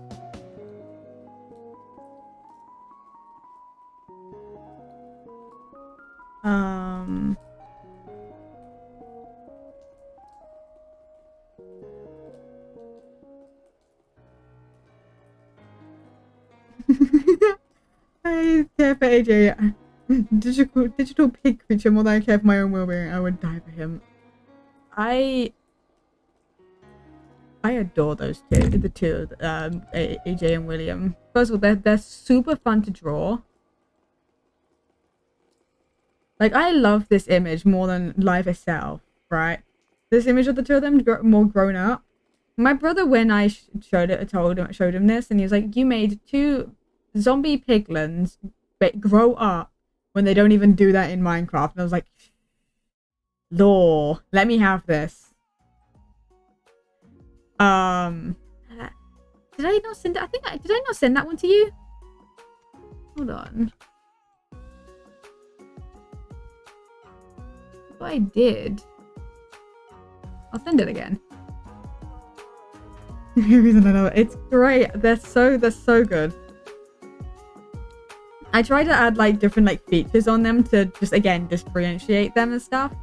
[SPEAKER 1] I care for AJ. Digital pig creature more than I care for my own well-being. I would die for him. I adore those two. The two, AJ and William. First of all, they're super fun to draw. Like, I love this image more than life itself, right? This image of the two of them more grown up. My brother, when I showed him this, and he was like, "You made two zombie piglins grow up when they don't even do that in Minecraft." And I was like, "Lore, let me have this." Did I not send it? Did I not send that one to you? Hold on. What I did. I'll send it again. It's great. They're so good. I try to add like different like features on them to just again differentiate them and stuff.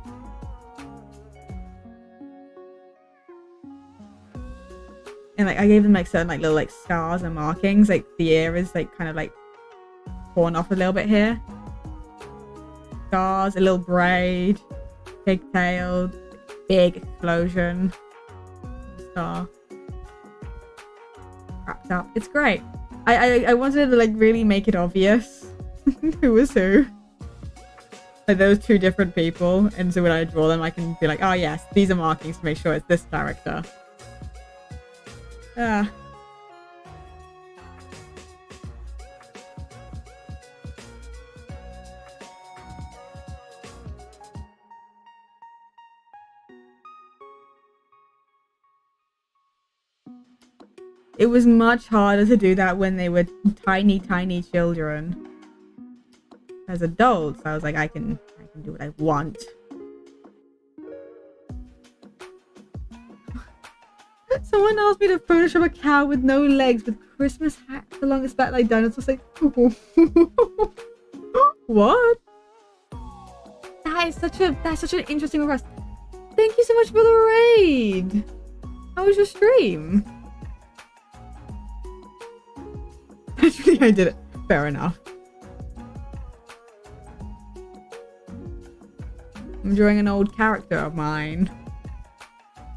[SPEAKER 1] And like I gave them like certain like little like scars and markings. Like the ear is like kind of like torn off a little bit here. Scars, a little braid, pigtailed, big explosion, scar. Wrapped up. It's great. I wanted to like really make it obvious who was who. Like those two different people, and so when I draw them I can be like, oh yes, these are markings to make sure it's this character. It was much harder to do that when they were tiny children. As adults, I was like, I can do what I want. Someone asked me to Photoshop a cow with no legs with Christmas hats along its back like dinosaurs. Like, what? That's such an interesting request. Thank you so much for the raid. How was your stream? Actually, I did it. Fair enough. I'm drawing an old character of mine.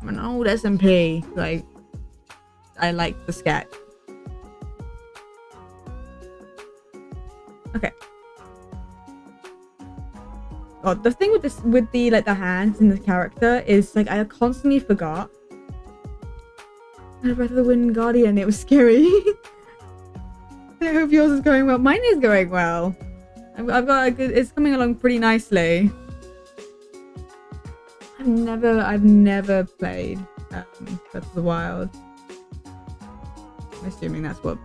[SPEAKER 1] I'm an old SMP. Like, I like the sketch. Okay. Oh, the thing with this, with the like the hands in the character is like I constantly forgot. Breath of the Wind Guardian. It was scary. I hope yours is going well. Mine is going well. I've got a good. It's coming along pretty nicely. I've never played Breath of the Wild. I'm assuming that's what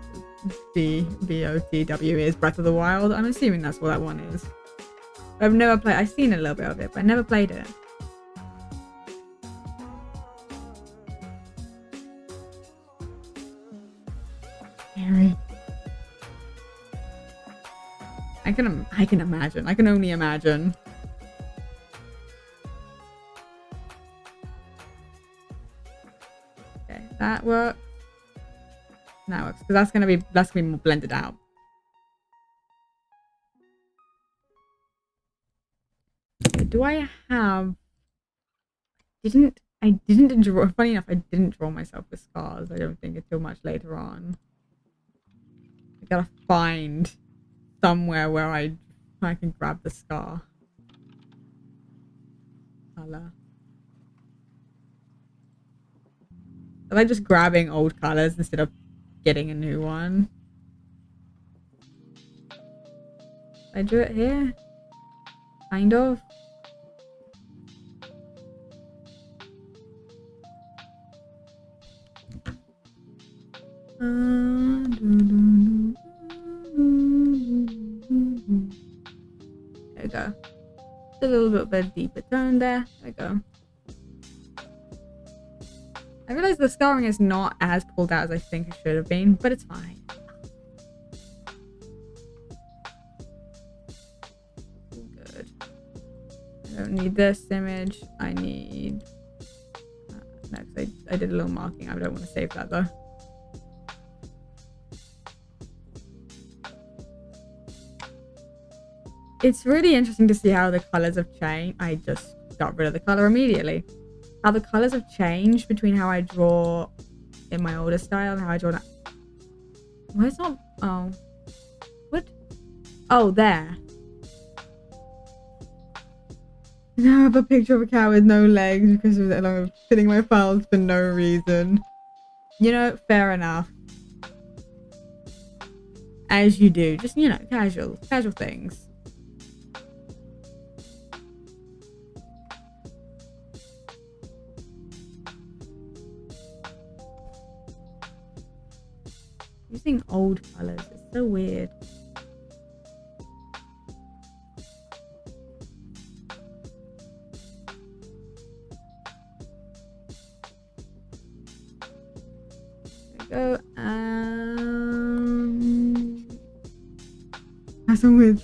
[SPEAKER 1] BOTW is. Breath of the Wild. I'm assuming that's what that one is. I've never played. I've seen a little bit of it, but I never played it. Scary. I can imagine. I can only imagine. Okay, that works. That works because that's gonna be more blended out. Okay, do I have? I didn't draw. Funny enough, I didn't draw myself with scars. I don't think until much later on. I gotta find somewhere where I can grab the scar color. I like just grabbing old colors instead of getting a new one. I drew it here, kind of. There we go. A little bit of a deeper tone there. There we go. I realize the scarring is not as pulled out as I think it should have been, but it's fine. Good. I don't need this image. I need... no, because I did a little marking. I don't want to save that though. It's really interesting to see how the colors have changed. I just got rid of the color immediately. How the colors have changed between how I draw in my older style and how I draw now. Why is not? Oh, what? Oh, there. Now I have a picture of a cat with no legs because of I'm filling my files for no reason. You know, fair enough. As you do, just, you know, casual things. Using old colors, it's so weird. There we go. Have something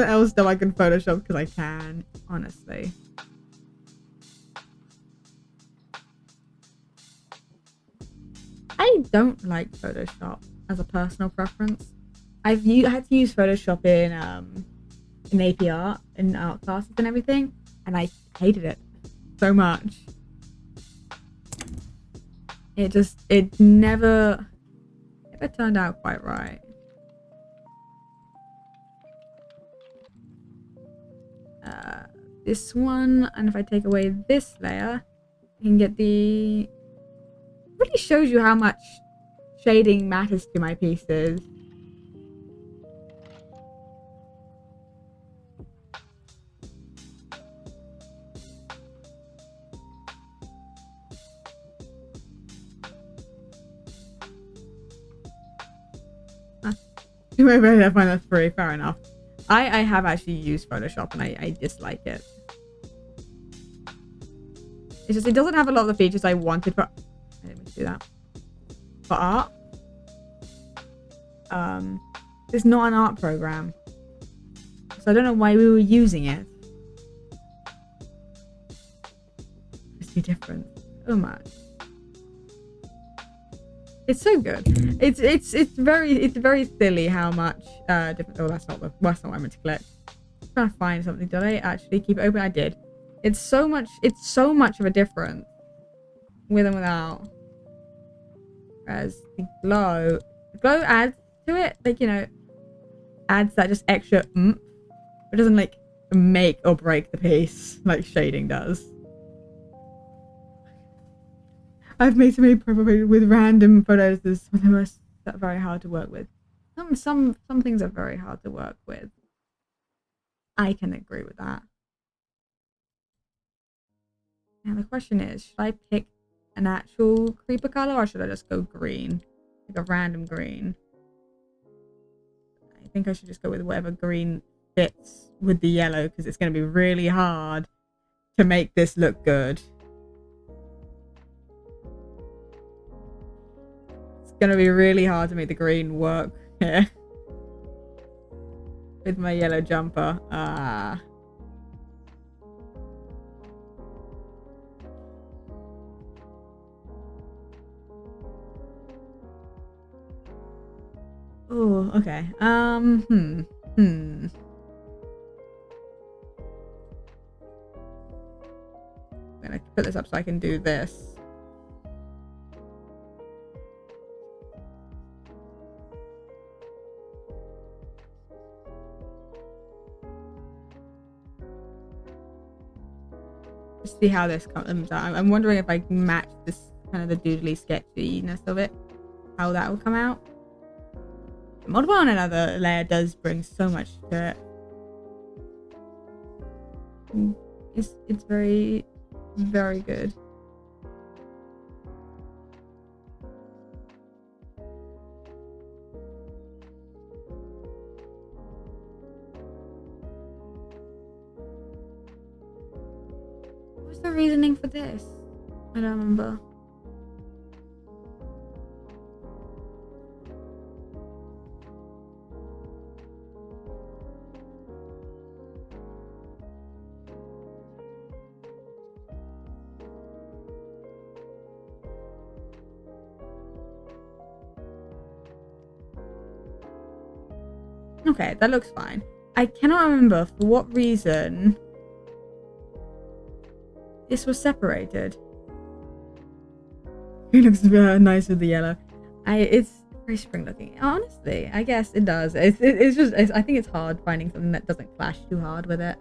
[SPEAKER 1] else that I can Photoshop because I can, honestly. I don't like Photoshop as a personal preference. I've had to use Photoshop in AP art, in art classes and everything, and I hated it so much. It never turned out quite right. This one, and if I take away this layer, you can get the... really shows you how much shading matters to my pieces. I find that free, fair enough. I have actually used Photoshop and I dislike it. It's just, it doesn't have a lot of the features I wanted for... I didn't mean to do that. For art. It's not an art program. So I don't know why we were using it. It's the difference. So much. It's so good. It's very silly how much different... Oh, that's not what I meant to click. I'm trying to find something. Did I actually keep it open? I did. It's so much of a difference with and without. Whereas the glow adds to it, like, you know, adds that just extra oomph. It doesn't like make or break the piece like shading does. I've made so many profiles with random photos. Some of them are very hard to work with. Some things are very hard to work with. I can agree with that. Now the question is, should I pick an actual creeper color or should I just go green? Like a random green. I think I should just go with whatever green fits with the yellow because it's going to be really hard to make this look good. It's going to be really hard to make the green work here. With my yellow jumper. Oh, okay. I'm gonna put this up so I can do this. Just see how this comes out. I'm wondering if I can match this kind of the doodly sketchiness of it, how that will come out. Multiple on another layer does bring so much to it. It's very, very good. What's the reasoning for this? I don't remember. Okay, that looks fine. I cannot remember for what reason this was separated. It looks nice with the yellow. It's very spring looking. Honestly, I guess it does. It's just I think it's hard finding something that doesn't clash too hard with it.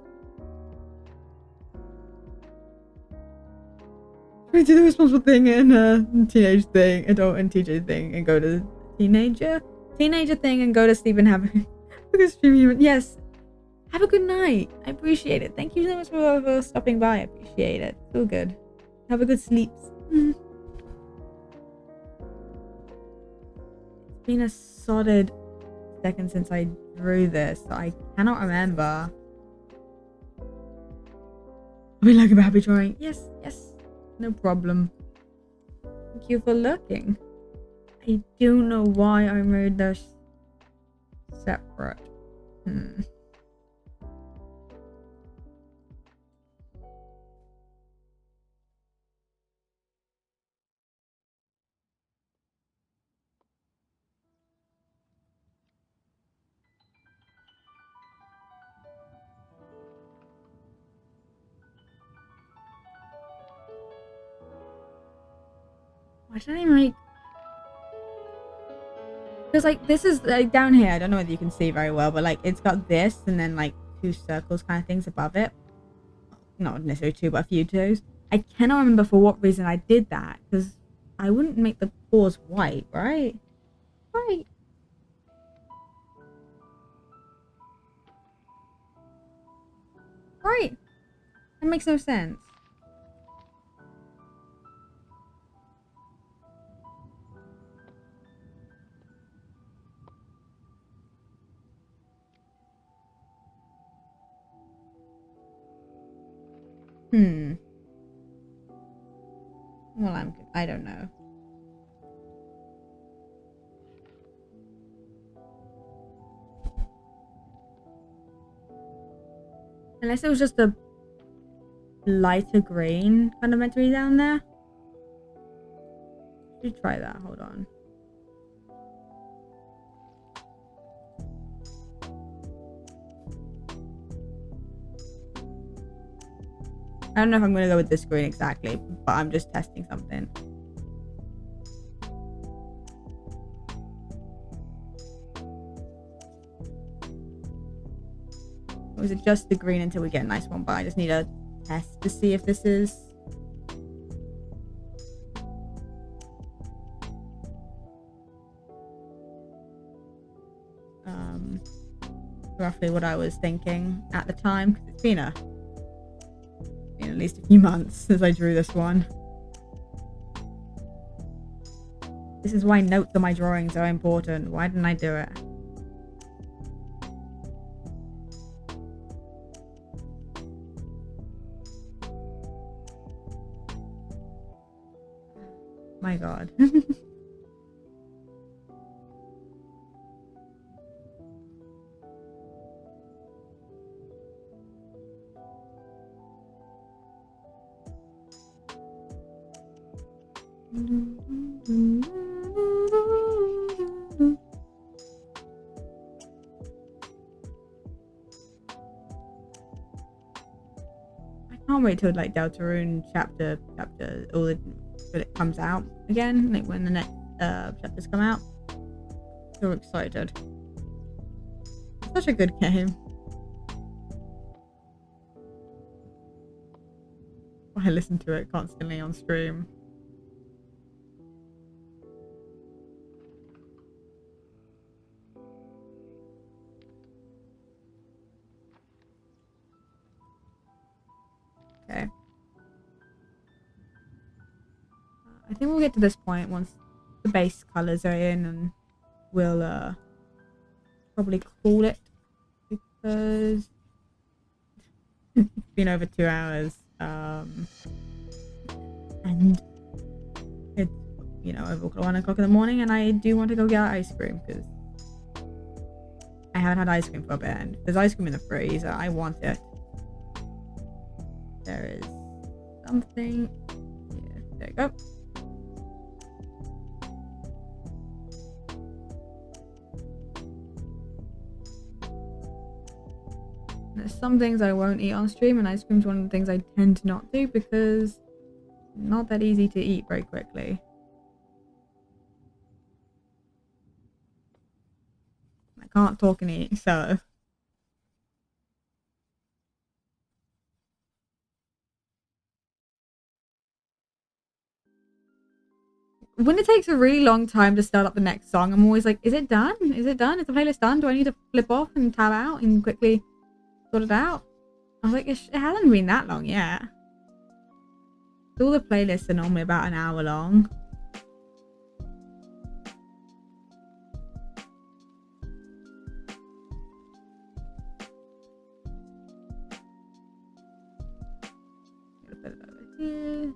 [SPEAKER 1] We do the responsible thing and teenage thing, adult and teacher thing, and go to teenager thing and go to sleep and have a good stream. Yes. Have a good night. I appreciate it. Thank you so much for stopping by. I appreciate it. Feel good. Have a good sleep. It's been a solid second since I drew this. So I cannot remember. I'll be like a happy drawing. Yes, yes. No problem. Thank you for looking. I don't know why I made this separate. Why did I make... Because, like, this is, like, down here. I don't know whether you can see very well, but, like, it's got this and then, like, two circles kind of things above it. Not necessarily two, but a few twos. I cannot remember for what reason I did that, because I wouldn't make the paws white, right? Right. Right. That makes no sense. Well, I don't know. Unless it was just a lighter green kind of meant to be down there. Should try that. Hold on. I don't know if I'm going to go with this green exactly, but I'm just testing something. Or is it just the green until we get a nice one? But I just need a test to see if this is... roughly what I was thinking at the time, because it's been at least a few months since I drew this one. This is why notes on my drawings are important. Why didn't I do it? My god. I can't wait till like Deltarune chapter all the when it comes out again, like when the next chapters come out. So excited. It's such a good game. I listen to it constantly on stream. Okay. I think we'll get to this point once the base colors are in, and we'll probably call it, because it's been over 2 hours, and it's, you know, over 1 o'clock in the morning, and I do want to go get ice cream because I haven't had ice cream for a bit, and there's ice cream in the freezer. I want it. There is something here. There you go. There's some things I won't eat on stream, and ice cream's one of the things I tend to not do because it's not that easy to eat very quickly. I can't talk and eat, so when it takes a really long time to start up the next song, I'm always like, is it done? Is it done? Is the playlist done? Do I need to flip off and tab out and quickly sort it out? I was like, it hasn't been that long yet. All the playlists are normally about an hour long. Put it over here.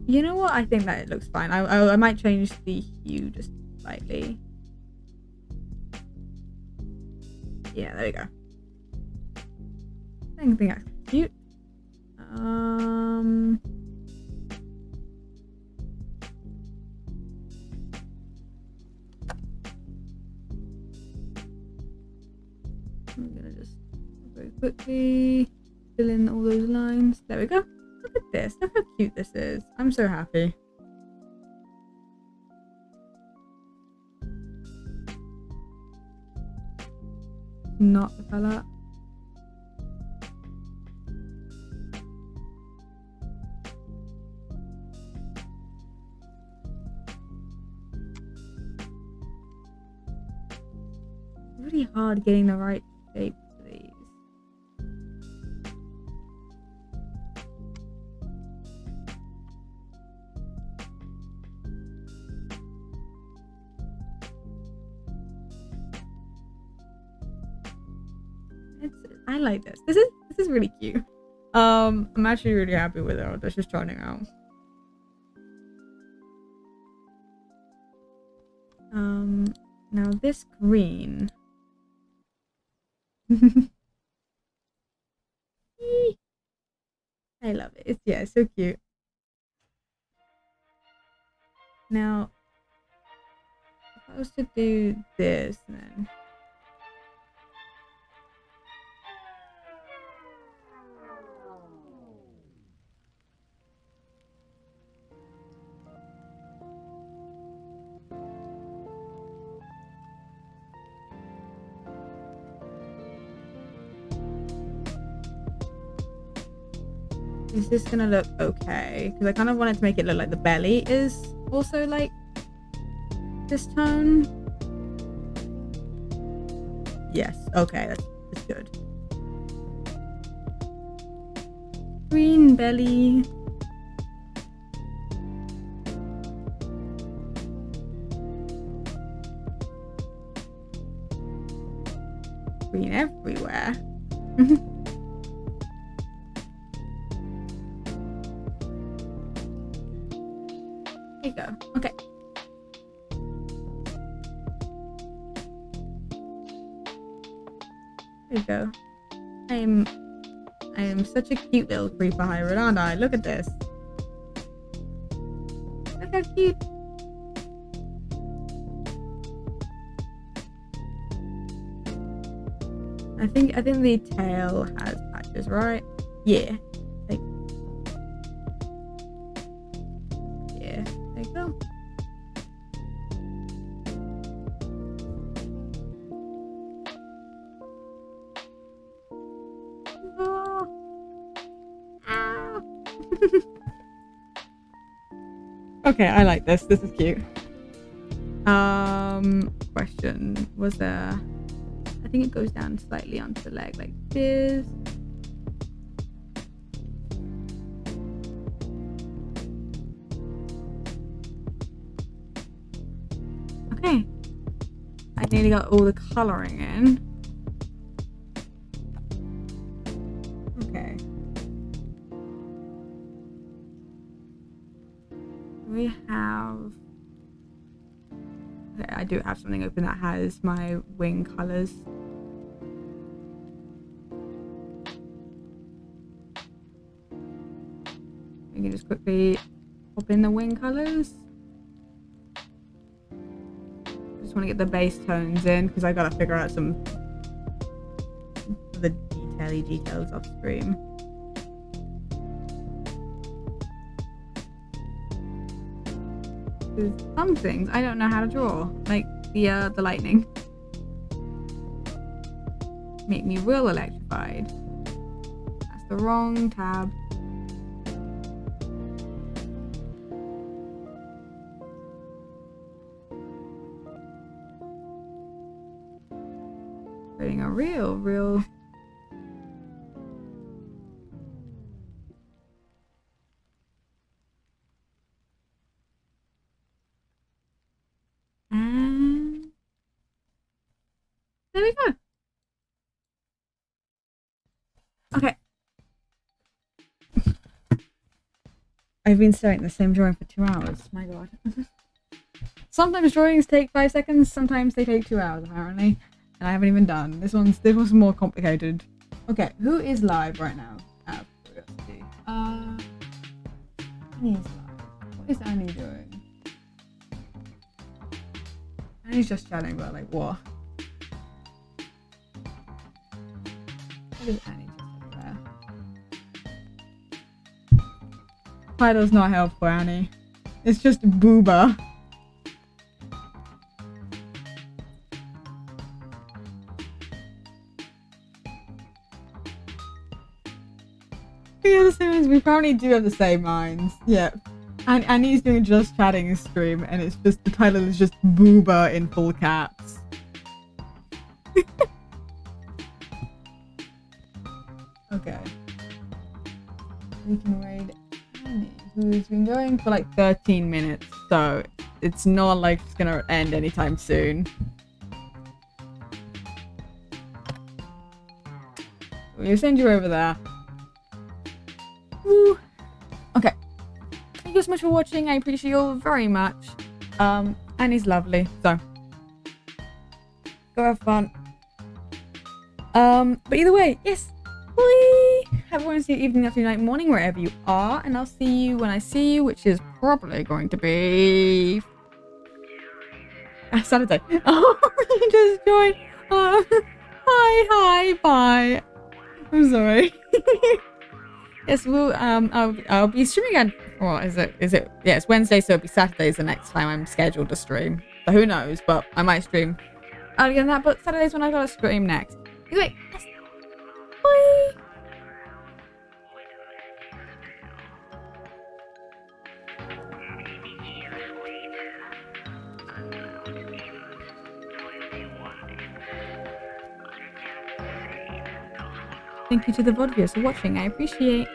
[SPEAKER 1] You know what? I think that it looks fine. I might change the hue just slightly. Yeah, there we go. I think that's cute. I'm gonna just very quickly fill in all those lines. There we go. Look at this. Look how cute this is. I'm so happy. Not the colour. Really hard getting the right shape for these. I like this. This is really cute. I'm actually really happy with it. Let's just try it out. Now this green. I love it. It's so cute. Now, if I was to do this, then is this gonna look okay? Because I kind of wanted to make it look like the belly is also like this tone. Yes, okay, that's good. Green belly. Green everywhere. There you go. Okay. There you go. I am such a cute little creeper hybrid, aren't I? Look at this. Look how cute. I think the tail has patches, right? Yeah. Yeah. There you go. Okay, I like this. This is cute. Question. Was there... I think it goes down slightly onto the leg like this. Okay. I nearly got all the colouring in. Okay. We have... Okay, I do have something open that has my wing colours. We can just quickly pop in the wing colours. just want to get the bass tones in because I gotta figure out some of the details off stream. There's some things I don't know how to draw, like the lightning. Make me real electrified. That's the wrong tab. Creating a real and there we go. Okay. I've been staring at the same drawing for 2 hours. My god. Sometimes drawings take 5 seconds, sometimes they take 2 hours apparently. And I haven't even done. This one's more complicated. Okay, who is live right now? Out of curiosity. Annie's live. What is Annie doing? Annie's just chatting about like what? What is Annie just there? Title's not helpful, Annie. It's just booba. We have the same minds. We apparently do have the same minds. Yeah. And Annie's doing just chatting stream and it's just the title is just booba in full caps. Okay. We can raid Annie, who's been going for like 13 minutes, so it's not like it's gonna end anytime soon. We'll send you over there. Woo. Okay. Thank you so much for watching. I appreciate you all very much. Annie's lovely, so go have fun. But either way, yes. Bye. Have a wonderful evening, afternoon, night, morning, wherever you are, and I'll see you when I see you, which is probably going to be Saturday. Oh, you just joined. Hi, bye. I'm sorry. Yes, we'll I'll be streaming again. Well, is it? Yeah, it's Wednesday, so it'll be Saturdays the next time I'm scheduled to stream. So who knows? But I might stream earlier than that. But Saturday's when I gotta stream next. Anyway, yes. Bye. Thank you to the VOD viewers for watching. I appreciate.